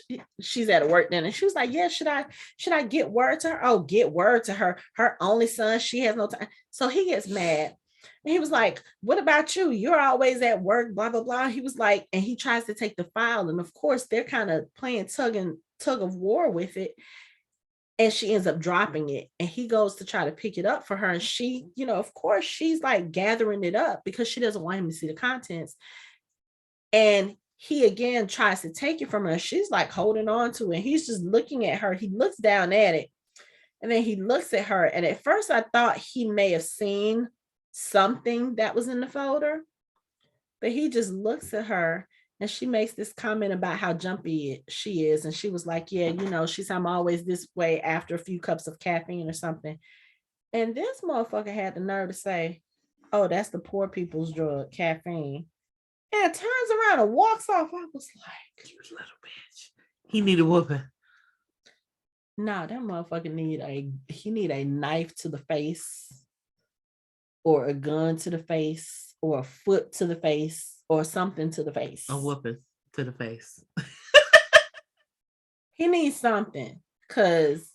she's at a work dinner. She was like, yeah, should I get word to her? Oh, get word to her. Her only son. She has no time. So he gets mad. And he was like, what about you? You're always at work, blah, blah, blah. He was like, and he tries to take the file. And of course, they're kind of playing tug of war with it. And she ends up dropping it. And he goes to try to pick it up for her. And she, of course, she's like gathering it up because she doesn't want him to see the contents. And he again tries to take it from her. She's like holding on to it. He's just looking at her. He looks down at it. And then he looks at her. And at first I thought he may have seen something that was in the folder, but he just looks at her, and she makes this comment about how jumpy she is. And she was like, yeah, I'm always this way after a few cups of caffeine or something. And this motherfucker had the nerve to say, oh, that's the poor people's drug, caffeine. And turns around and walks off. I was like, you little bitch. He need a whooping. Nah, that motherfucker need a knife to the face, or a gun to the face, or a foot to the face, or something to the face. A whooping to the face. He needs something, because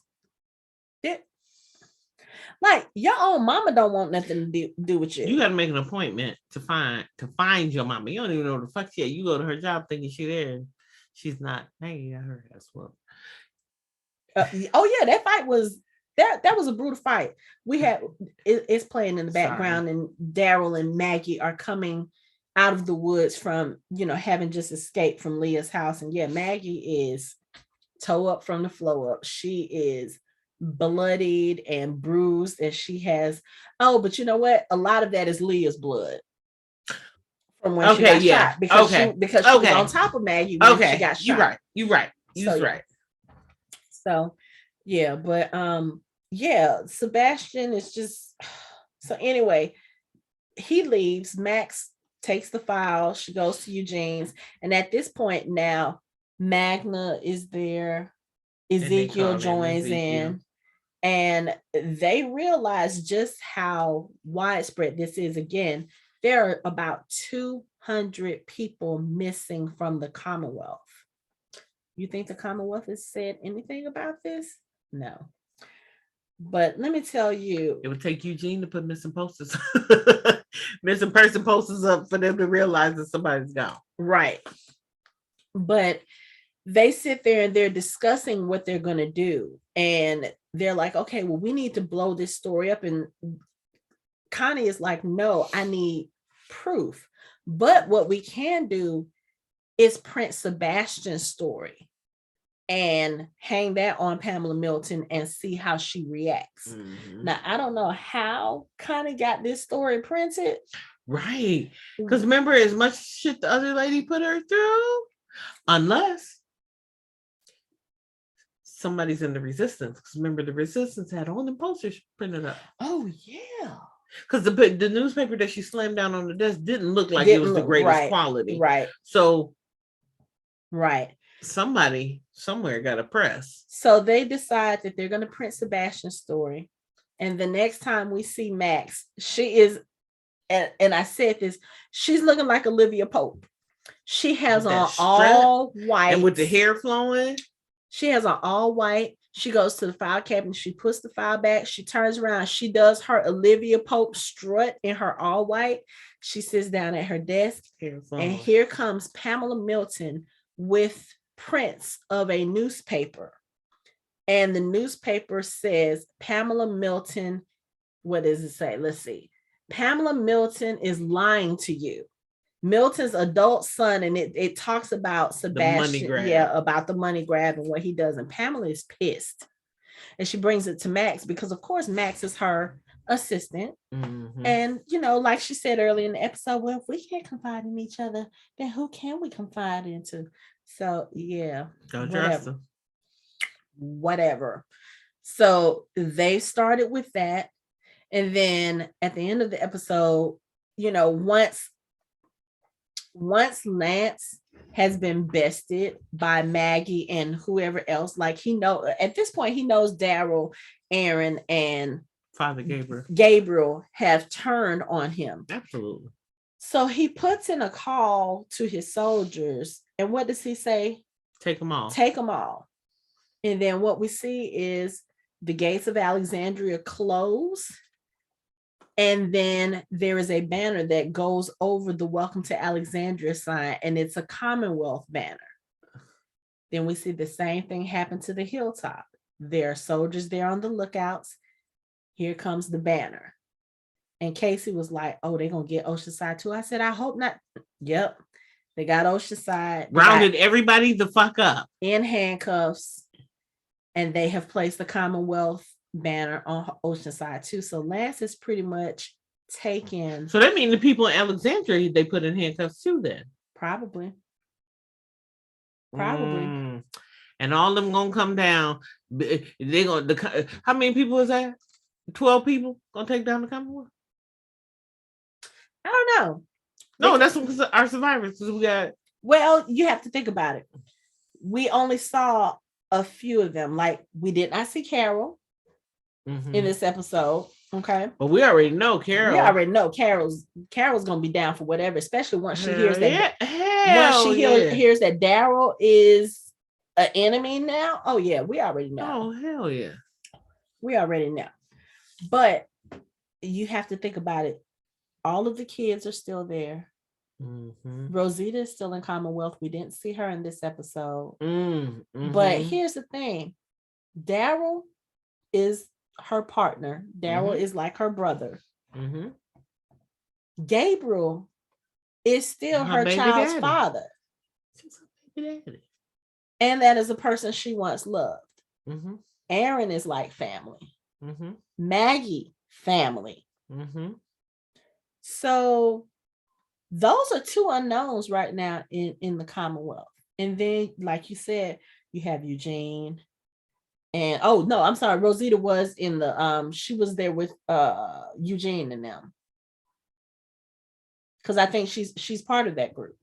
like, your own mama don't want nothing to do with you. You got to make an appointment to find your mama. You don't even know the fuck she at. You go to her job thinking she's there, and she's not. Hey, I heard that's what. Oh yeah, that fight was. That was a brutal fight. It's playing in the background. Sorry. And Daryl and Maggie are coming out of the woods from, having just escaped from Leah's house. And yeah, Maggie is toe up from the floor up. She is bloodied and bruised, and she has, but you know what? A lot of that is Leah's blood. From when she got shot. Because she was on top of Maggie when she got shot. You're right. So yeah, but yeah, Sebastian is just, so anyway, he leaves. Max takes the file. She goes to Eugene's. And at this point now, Magna is there. Ezekiel joins in. And they realize just how widespread this is. Again, there are about 200 people missing from the Commonwealth. You think the Commonwealth has said anything about this? No. But let me tell you, it would take Eugene to put missing posters, missing person posters up for them to realize that somebody's gone. Right. But they sit there and they're discussing what they're going to do. And they're like, okay, well, we need to blow this story up. And Connie is like, no, I need proof. But what we can do is print Sebastian's story and hang that on Pamela Milton and see how she reacts. Mm-hmm. Now, I don't know how Connie got this story printed. Right. Because remember, as much shit the other lady put her through, unless somebody's in the resistance. Because remember, the resistance had all the posters printed up. Oh, yeah. Because the newspaper that she slammed down on the desk didn't look like it was the greatest quality. Right. So, right. Somebody somewhere got a press. So they decide that they're going to print Sebastian's story. And the next time we see Max, she is, and I said this, she's looking like Olivia Pope. She has on all white. And with the hair flowing. She has on all white. She goes to the file cabinet. She puts the file back. She turns around. She does her Olivia Pope strut in her all white. She sits down at her desk. And here comes Pamela Milton with prints of a newspaper. And the newspaper says, Pamela Milton, what does it say? Let's see. Pamela Milton is lying to you. Milton's adult son, and it talks about Sebastian, about the money grab and what he does. And Pamela is pissed. And she brings it to Max because, of course, Max is her assistant. Mm-hmm. And, like she said earlier in the episode, well, if we can't confide in each other, then who can we confide into? So, yeah. Whatever. So they started with that. And then at the end of the episode, once Lance has been bested by Maggie and whoever else. Like at this point, he knows Daryl, Aaron, and Father Gabriel have turned on him. Absolutely. So he puts in a call to his soldiers. And what does he say? Take them all. Take them all. And then what we see is the gates of Alexandria close. And then there is a banner that goes over the Welcome to Alexandria sign, and it's a Commonwealth banner. Then we see the same thing happen to the hilltop. There are soldiers there on the lookouts. Here comes the banner. And Casey was like, oh, they're going to get Oceanside too. I said, I hope not. Yep. They got Oceanside. Rounded everybody the fuck up. In handcuffs. And they have placed the Commonwealth banner on Oceanside too. So Lance is pretty much taken. So that means the people in Alexandria they put in handcuffs too then? Probably. And all of them gonna come down. They gonna how many people is that? 12 people gonna take down the Commonwealth? I don't know. No, that's our survivors. We got. Well, you have to think about it. We only saw a few of them. Like we did not see Carol in this episode. Okay. But we already know Carol. We already know Carol's gonna be down for whatever, especially once she hears that. Hears that Daryl is an enemy now. Oh yeah, we already know. Oh hell yeah. We already know. But you have to think about it. All of the kids are still there. Rosita is still in Commonwealth. We didn't see her in this episode. But here's the thing. Daryl is her partner. Daryl is like her brother. Gabriel is still her child's father. And that is a person she once loved. Aaron is like family. Maggie, family. So those are two unknowns right now in the Commonwealth. And then, like you said, you have Eugene. And oh no, I'm sorry, Rosita was in the she was there with Eugene and them. Because I think she's part of that group.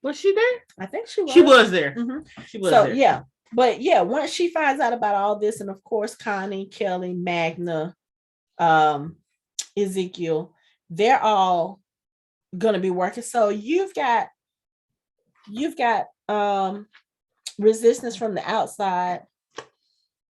Was she there? I think she was. She was there. She was there. Yeah. But yeah, once she finds out about all this, and of course, Connie, Kelly, Magna, Ezekiel, they're all gonna be working. So you've got resistance from the outside,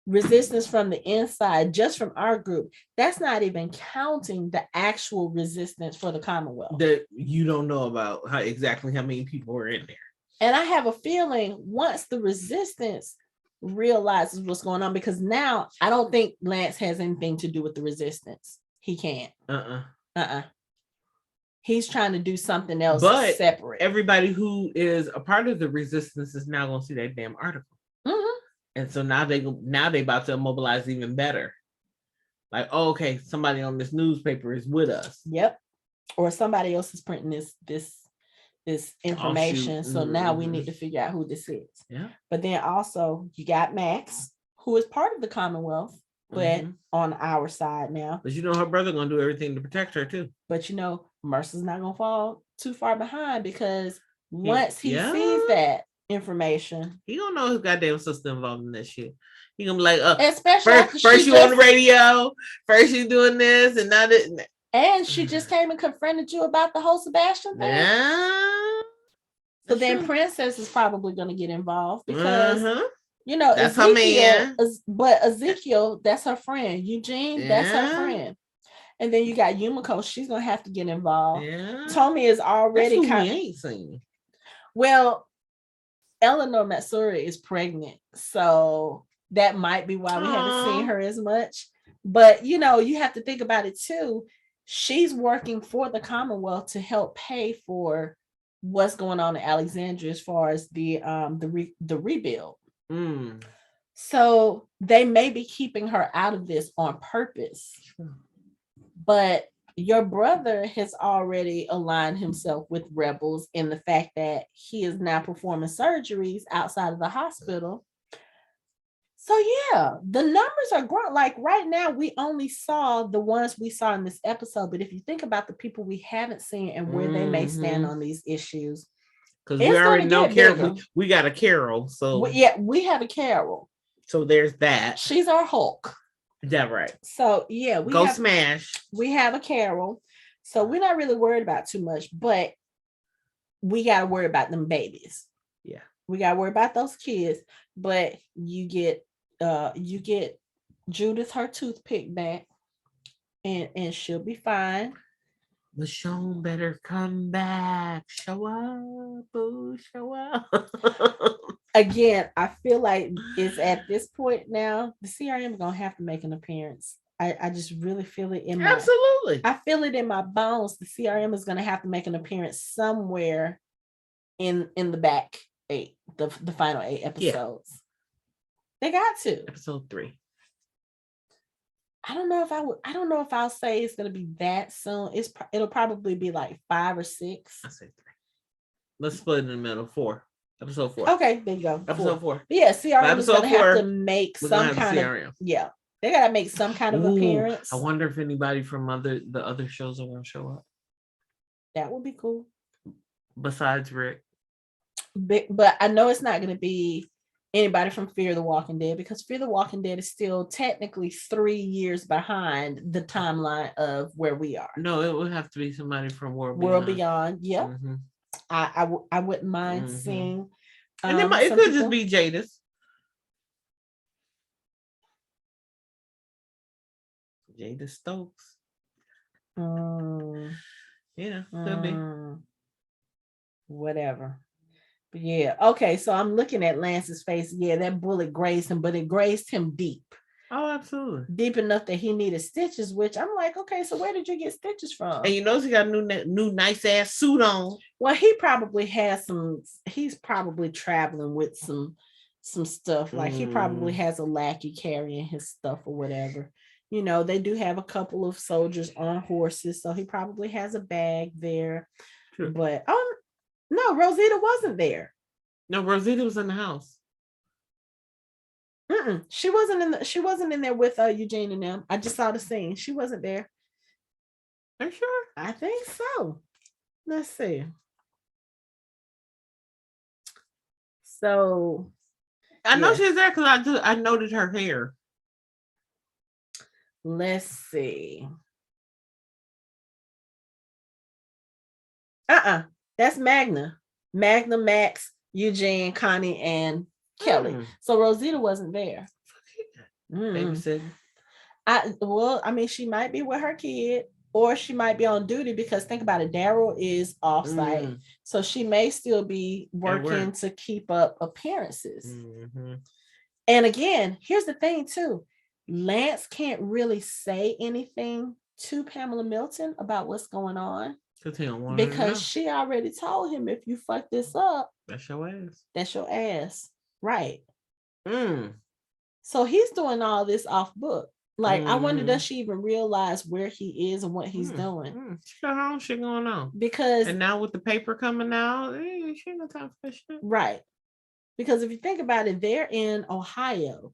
resistance from the inside, just from our group. That's not even counting the actual resistance for the Commonwealth that you don't know about exactly how many people are in there. And I have a feeling once the resistance realizes what's going on, because now I don't think Lance has anything to do with the resistance. He can't. He's trying to do something else separate. Everybody who is a part of the resistance is now going to see that damn article. And so now they about to mobilize even better. Like, oh, okay, somebody on this newspaper is with us. Yep. Or somebody else is printing this information. So now we need to figure out who this is. Yeah. But then also you got Max, who is part of the Commonwealth, but on our side now. But you know her brother gonna do everything to protect her too. But you know, Mercer's not gonna fall too far behind, because once he sees that information, he don't know his goddamn sister involved in that shit. He gonna be like, especially first you on the radio, first you doing this, and now that. And she just came and confronted you about the whole Sebastian thing. Yeah. So then Princess is probably going to get involved, because, you know, that's Ezekiel, her man. But Ezekiel, that's her friend. Eugene, that's her friend. And then you got Yumiko. She's going to have to get involved. Yeah. Tommy is already kind of ain't seen. Well, Eleanor Matsuri is pregnant. So that might be why we haven't seen her as much. But, you know, you have to think about it too. She's working for the Commonwealth to help pay for what's going on in Alexandria as far as the rebuild. So they may be keeping her out of this on purpose. But your brother has already aligned himself with rebels in the fact that he is now performing surgeries outside of the hospital. So yeah, the numbers are growing. Like right now, we only saw the ones we saw in this episode. But if you think about the people we haven't seen and where they may stand on these issues, Because we already know Carol. We got a Carol. So we have a Carol. So there's that. She's our Hulk. That right. So yeah, we smash. We have a Carol. So we're not really worried about too much, but we gotta worry about them babies. Yeah. We gotta worry about those kids. But you get Judith her toothpick back, and she'll be fine. Michonne better come back. Show up. Boo, show up. Again, I feel like it's at this point now, the CRM is gonna have to make an appearance. I just really feel it in my absolutely. I feel it in my bones. The CRM is gonna have to make an appearance somewhere in the back 8, the final 8 episodes. Yeah. They got to. Episode 3. I don't know if I'll say it's gonna be that soon. It'll probably be like 5 or 6. I say 3. Let's split it in the middle. 4. Episode 4. Okay, there you go. Episode 4. But yeah, CRM is gonna have to make some kind of yeah. They gotta make some kind of appearance. I wonder if anybody from the other shows are gonna show up. That would be cool. Besides Rick. But I know it's not gonna be anybody from Fear the Walking Dead, because Fear the Walking Dead is still technically 3 years behind the timeline of where we are. No, it would have to be somebody from World Beyond. Yep. Mm-hmm. I wouldn't mind seeing. And it could people. Just be Jadis. Jada Stokes. Yeah, could be. Whatever. But yeah, okay. So I'm looking at Lance's face. Yeah, that bullet grazed him, but it grazed him deep. Oh, absolutely. Deep enough that he needed stitches, which I'm like, okay, so where did you get stitches from? And you notice he got a new nice ass suit on. Well, he probably has he's probably traveling with some stuff. Like he probably has a lackey carrying his stuff or whatever. You know, they do have a couple of soldiers on horses, so he probably has a bag there. Sure. But no, Rosita wasn't there. No, Rosita was in the house. She wasn't in there with Eugene and them. I just saw the scene. She wasn't there. Are you sure? I think so. Let's see. So I know she was there because I noted her hair. Let's see. That's Magna. Magna, Max, Eugene, Connie, and Kelly. So Rosita wasn't there. Babysitting. I mean, she might be with her kid, or she might be on duty, because think about it, Daryl is off site. So she may still be working to keep up appearances. And again, here's the thing too. Lance can't really say anything to Pamela Milton about what's going on, because she already told him, if you fuck this up, that's your ass. That's your ass. Right. So he's doing all this off book. Like, I wonder, does she even realize where he is and what he's doing? She got her own shit going on. Because, and now with the paper coming out, she ain't no time for that shit. Right. Because if you think about it, they're in Ohio,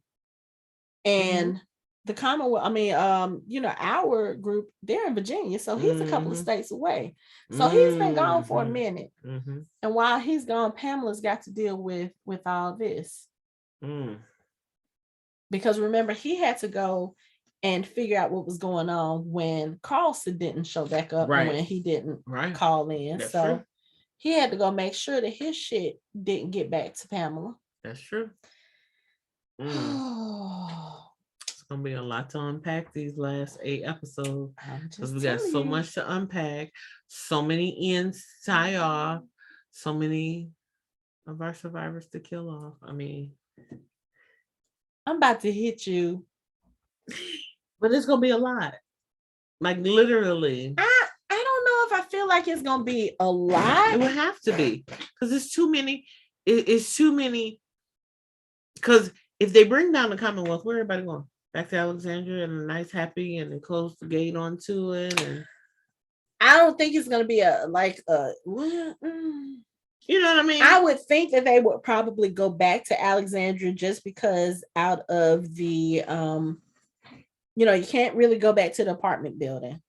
and the Commonwealth, our group, they're in Virginia. So he's a couple of states away. So he's been gone for a minute. And while he's gone, Pamela's got to deal with all this. Because remember, he had to go and figure out what was going on when Carlson didn't show back up, and when he didn't call in. That's so true. He had to go make sure that his shit didn't get back to Pamela. That's true. It's gonna be a lot to unpack these last 8 episodes, because we got so much to unpack, so many ends to tie off, so many of our survivors to kill off. I mean, I'm about to hit you, but it's gonna be a lot. Like, literally. I don't know if I feel like it's gonna be a lot. It would have to be, because it's too many. It's too many. Because if they bring down the Commonwealth, where everybody going? Back to Alexandria and a nice happy, and they close the gate onto it. And I don't think it's gonna be you know what I mean? I would think that they would probably go back to Alexandria, just because out of the you can't really go back to the apartment building.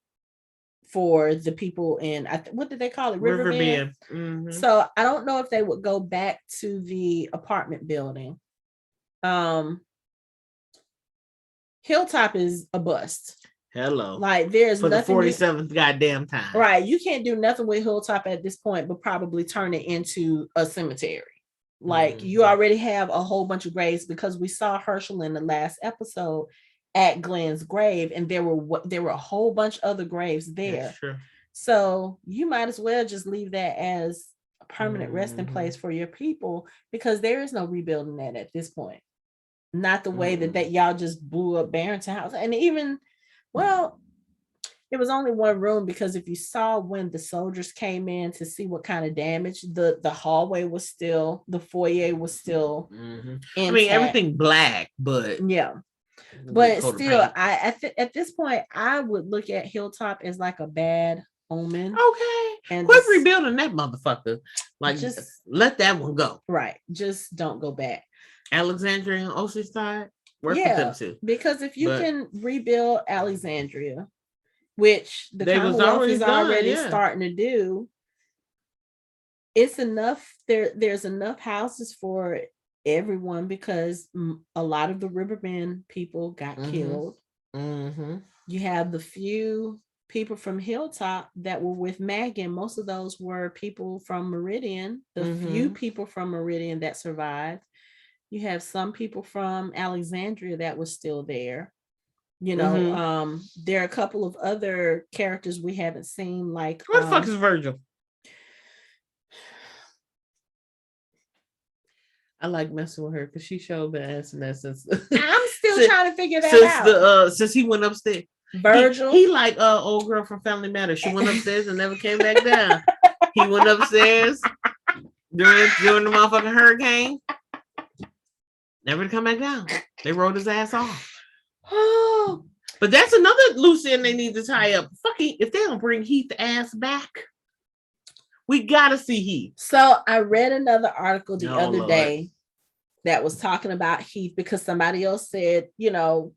for the people in what did they call it? Riverbend. Mm-hmm. So I don't know if they would go back to the apartment building. Hilltop is a bust. Hello. Like there's for nothing the 47th goddamn time. Right. You can't do nothing with Hilltop at this point, but probably turn it into a cemetery. Like you already have a whole bunch of graves, because we saw Herschel in the last episode at Glenn's grave, and there were a whole bunch of other graves there. That's true. So you might as well just leave that as a permanent resting place for your people, because there is no rebuilding that at this point. Not the way that y'all just blew up Barrington House. And even, well, it was only one room, because if you saw when the soldiers came in to see what kind of damage, the hallway was still, the foyer was still I mean, everything black, but yeah. But still, at this point, I would look at Hilltop as like a bad omen. Okay. And quit rebuilding that motherfucker. Like, just let that one go. Right. Just don't go back. Alexandria and Oceanside, work with them too. Because if you can rebuild Alexandria, which the Commonwealth is already starting to do, it's enough. There's enough houses for everyone, because a lot of the Riverbend people got killed. You have the few people from Hilltop that were with Maggie, and most of those were people from Meridian. The few people from Meridian that survived. You have some people from Alexandria that was still there. You know, there are a couple of other characters we haven't seen. Like, what the fuck is Virgil? I like messing with her because she showed the ass and that since. I'm still trying to figure that out. Since he went upstairs. Virgil, he like old girl from Family Matters. She went upstairs and never came back down. He went upstairs during the motherfucking hurricane. Never to come back down. They rode his ass off. Oh, but that's another loose end they need to tie up. Fucking, if they don't bring Heath's ass back, we gotta see Heath. So I read another article the other day that was talking about Heath, because somebody else said, you know,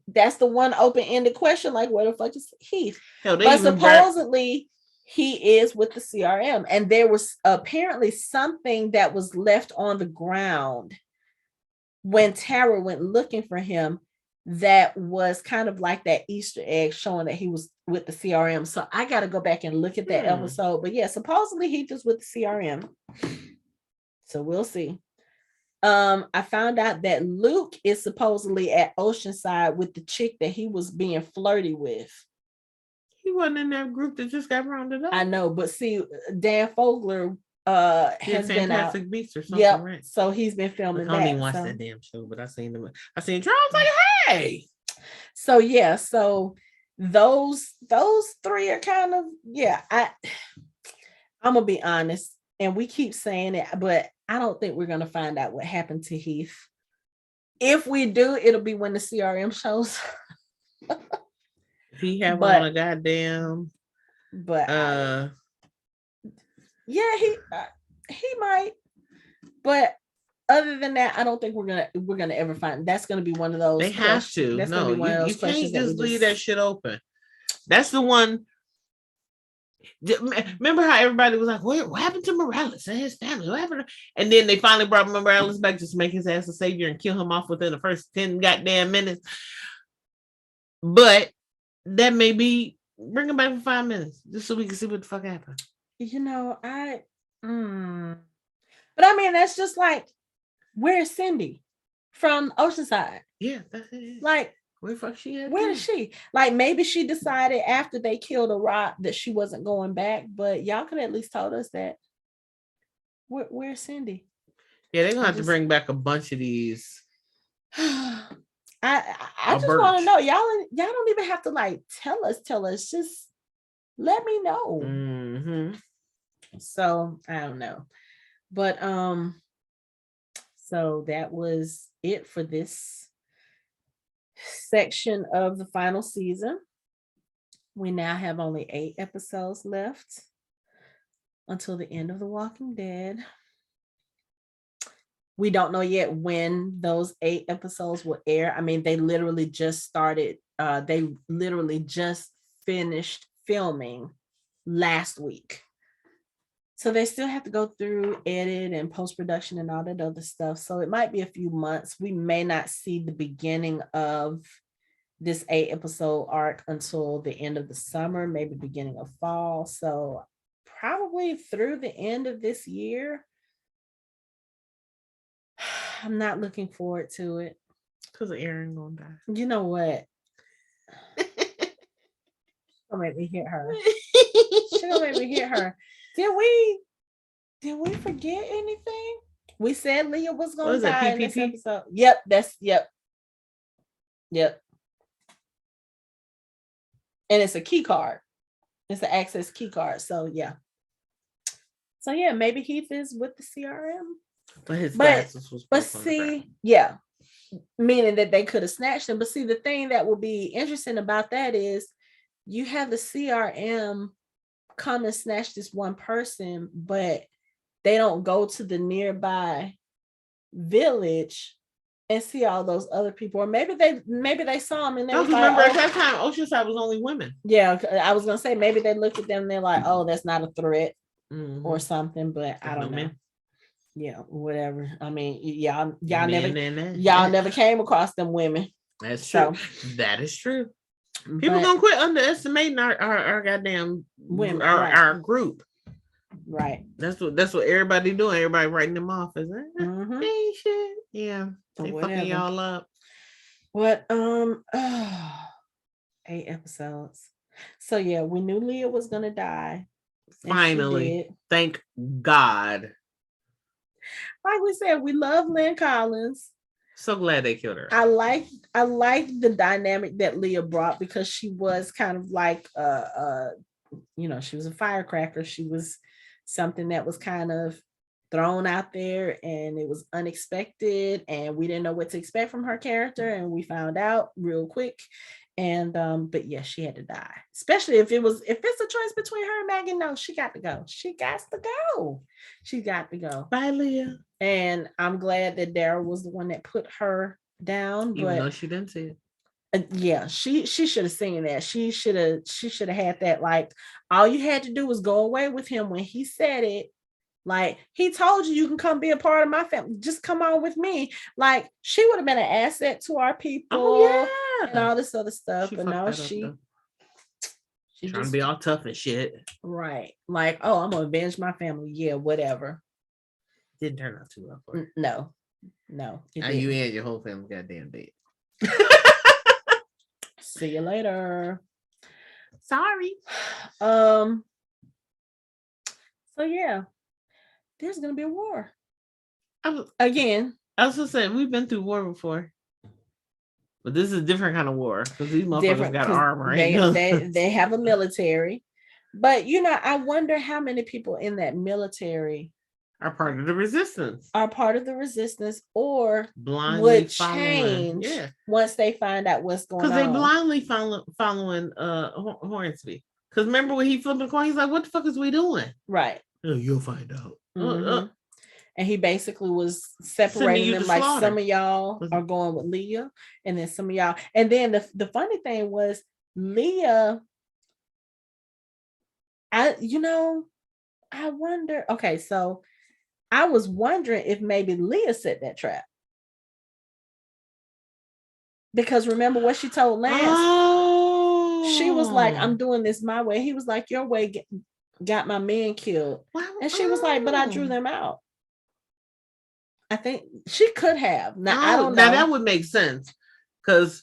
that's the one open-ended question, like, where the fuck is Heath? But supposedly he is with the CRM, and there was apparently something that was left on the ground when Tara went looking for him that was kind of like that Easter egg showing that he was with the CRM. So I got to go back and look at that episode. But yeah, supposedly he just with the CRM. So we'll see. I found out that Luke is supposedly at Oceanside with the chick that he was being flirty with. He wasn't in that group that just got rounded up. I know, but see, Dan Fogler has been out. Beasts or something, right? So he's been filming. I don't even watch that damn show, but I seen Charles like, hey. So yeah, so those three are kind of I'm gonna be honest, and we keep saying it, but I don't think we're gonna find out what happened to Heath. If we do, it'll be when the CRM shows. If he have on a goddamn, but he might. But other than that, I don't think we're gonna ever find. That's gonna be one of those. They have to. That's no, you can't just leave that shit open. That's the one. Remember how everybody was like, what happened to Morales and his family? What happened? And then they finally brought Morales back just to make his ass a savior and kill him off within the first 10 goddamn minutes. But that may be bring him back for 5 minutes just so we can see what the fuck happened. You know, but I mean, that's just like, where's Cindy from Oceanside? Yeah, that's it. Like, where the fuck she at? Where is she? Like, maybe she decided after they killed a Rock that she wasn't going back, but y'all could at least told us that. Where's Cindy? Yeah, they're gonna have to bring back a bunch of these. I just want to know. Y'all don't even have to like tell us. Just let me know. Mm-hmm. So I don't know. But so that was it for this section of the final season. We now have only 8 episodes left until the end of The Walking Dead. We don't know yet when those 8 episodes will air. I mean, they literally just started. They literally just finished filming last week. So they still have to go through edit and post-production and all that other stuff. So it might be a few months. We may not see the beginning of this 8-episode arc until the end of the summer, maybe beginning of fall. So probably through the end of this year. I'm not looking forward to it. Because Aaron gonna die. You know what? Gonna make me hit her. She gonna make me hit her. Did we forget anything? We said Leah was gonna die in this episode. Yep. And it's a key card. It's an access key card. So yeah. Maybe Heath is with the CRM. But see, yeah. Meaning that they could have snatched him. But see, the thing that will be interesting about that is you have the CRM come and snatch this one person, but they don't go to the nearby village and see all those other people. Or maybe they saw them and they remember at that time Oceanside was only women. Yeah, I was gonna say maybe they looked at them and they're like, oh, that's not a threat or something, but I don't know. Yeah, whatever. I mean, y'all never came across them women. That's true. That is true. People gonna quit underestimating our goddamn women, our group. Right. That's what everybody doing. Everybody writing them off as hey, shit. Yeah. They fucking y'all up. What 8 episodes. So yeah, we knew Leah was gonna die. Finally. Thank God. Like we said, we love Lynn Collins. So glad they killed her. I like the dynamic that Leah brought because she was kind of like she was a firecracker. She was something that was kind of thrown out there and it was unexpected and we didn't know what to expect from her character and we found out real quick. And but yeah, she had to die, especially if it's a choice between her and Maggie. No, she got to go. She got to go. Bye, Leah. And I'm glad that Daryl was the one that put her down, even though she didn't see it. Yeah, she should have seen that. She should have had that. Like, all you had to do was go away with him when he said it. Like, he told you can come be a part of my family. Just come on with me. Like, she would have been an asset to our people and all this other stuff. But now she trying to be all tough and shit. Right. Like, oh, I'm gonna avenge my family. Yeah, whatever. Didn't turn out too well for her. No. Now you and your whole family goddamn dead. See you later. Sorry. So yeah, there's gonna be a war. Again. I was just saying we've been through war before. But this is a different kind of war because these motherfuckers got armor. They have a military. But I wonder how many people in that military are part of the resistance. Or blindly would change once they find out what's going on. Because they blindly following Hornsby. Because remember when he flipped the coin, he's like, what the fuck is we doing? Right. Oh, you'll find out. And he basically was separating them like slaughter. Some of y'all are going with Leah and then some of y'all. And then the funny thing was Leah, I wonder, okay, so I was wondering if maybe Leah set that trap. Because remember what she told Lance? Oh. She was like, I'm doing this my way. He was like, your way got my men killed. And she was like, but I drew them out. I think she could have. Now, I don't know. Now that would make sense. Because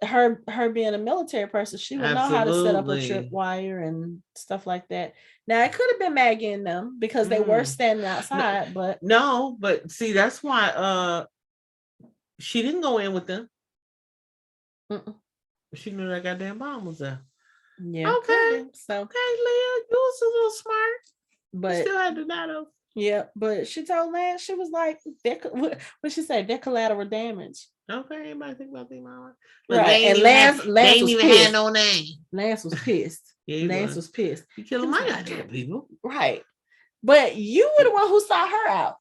her being a military person, she would know how to set up a tripwire and stuff like that. Now it could have been Maggie and them because they were standing outside, but see, that's why she didn't go in with them. She knew that goddamn bomb was there. Yeah. Okay. So Leah, you was a little smart, but you still had to die though. Yeah, but she told Lance, she was like, what she said, they're collateral damage. Okay, anybody think about the mama? Right, and Lance was even pissed. Had no name. Lance was pissed. Lance was pissed. He killed my goddamn people. Right, but you were the one who saw her out.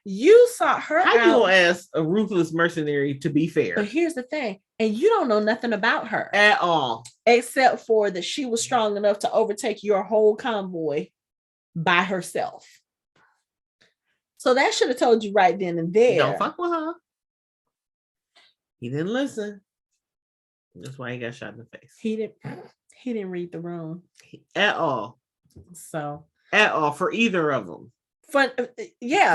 You sought her How out. you gonna ask a ruthless mercenary to be fair? But here's the thing, and you don't know nothing about her at all, except for that she was strong enough to overtake your whole convoy by herself. So that should have told you right then and there. Don't fuck with her. He didn't listen. That's why he got shot in the face. He didn't read the room at all. So at all for either of them. For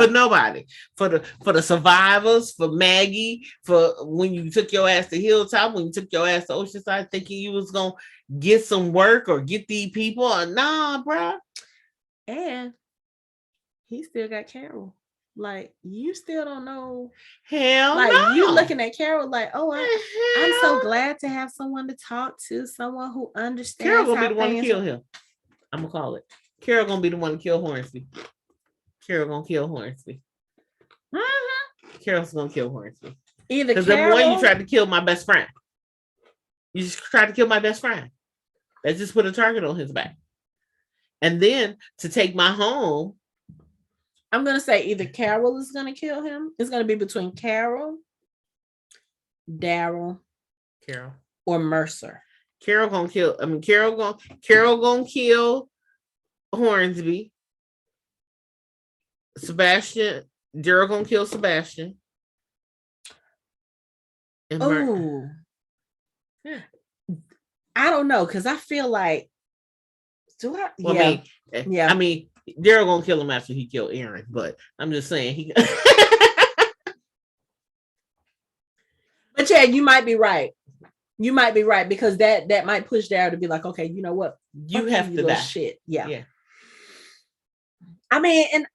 nobody. For the survivors, for Maggie, for when you took your ass to Hilltop, when you took your ass to Oceanside, thinking you was gonna get some work or get these people. Or, nah, bro. And he still got Carol. Like, you still don't know. Hell like no. You looking at Carol like, oh, I'm so glad to have someone to talk to, someone who understands. Carol gonna be the one to kill him. I'm gonna call it. Carol gonna be the one to kill Hornsby. Carol gonna kill Hornsby. Carol's gonna kill Hornsby. Either because number one, you tried to kill my best friend. You just tried to kill my best friend. That just put a target on his back. And then to take my home. I'm gonna say either Carol is gonna kill him. It's gonna be between Carol, Daryl, or Mercer. Carol gonna kill. I mean, Carol gonna kill Hornsby. Sebastian, Daryl gonna kill Sebastian. Oh, I don't know, because I feel like, I mean, Daryl gonna kill him after he killed Aaron, but I'm just saying he. But yeah, you might be right. You might be right, because that might push Daryl to be like, okay, you know what? You have to die. Shit. Yeah. I mean, and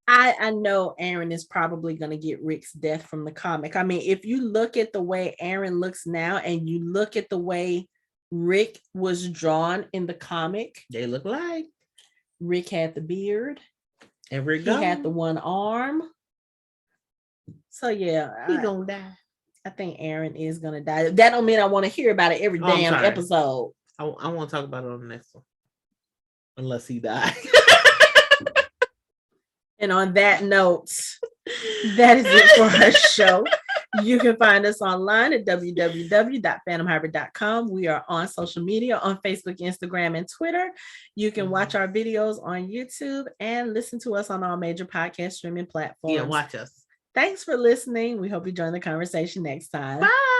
I know Aaron is probably going to get Rick's death from the comic. I mean, if you look at the way Aaron looks now and you look at the way Rick was drawn in the comic, they look like Rick had the beard and Rick had the one arm. So yeah, he gonna die. I think Aaron is gonna die. That don't mean I want to hear about it every damn episode. I want to talk about it on the next one, unless he dies. And on that note, that is it for our show. You can find us online at www.fandomhybrid.com. We are on social media on Facebook, Instagram, and Twitter. You can watch our videos on YouTube and listen to us on all major podcast streaming platforms. Yeah, watch us. Thanks for listening. We hope you join the conversation next time. Bye.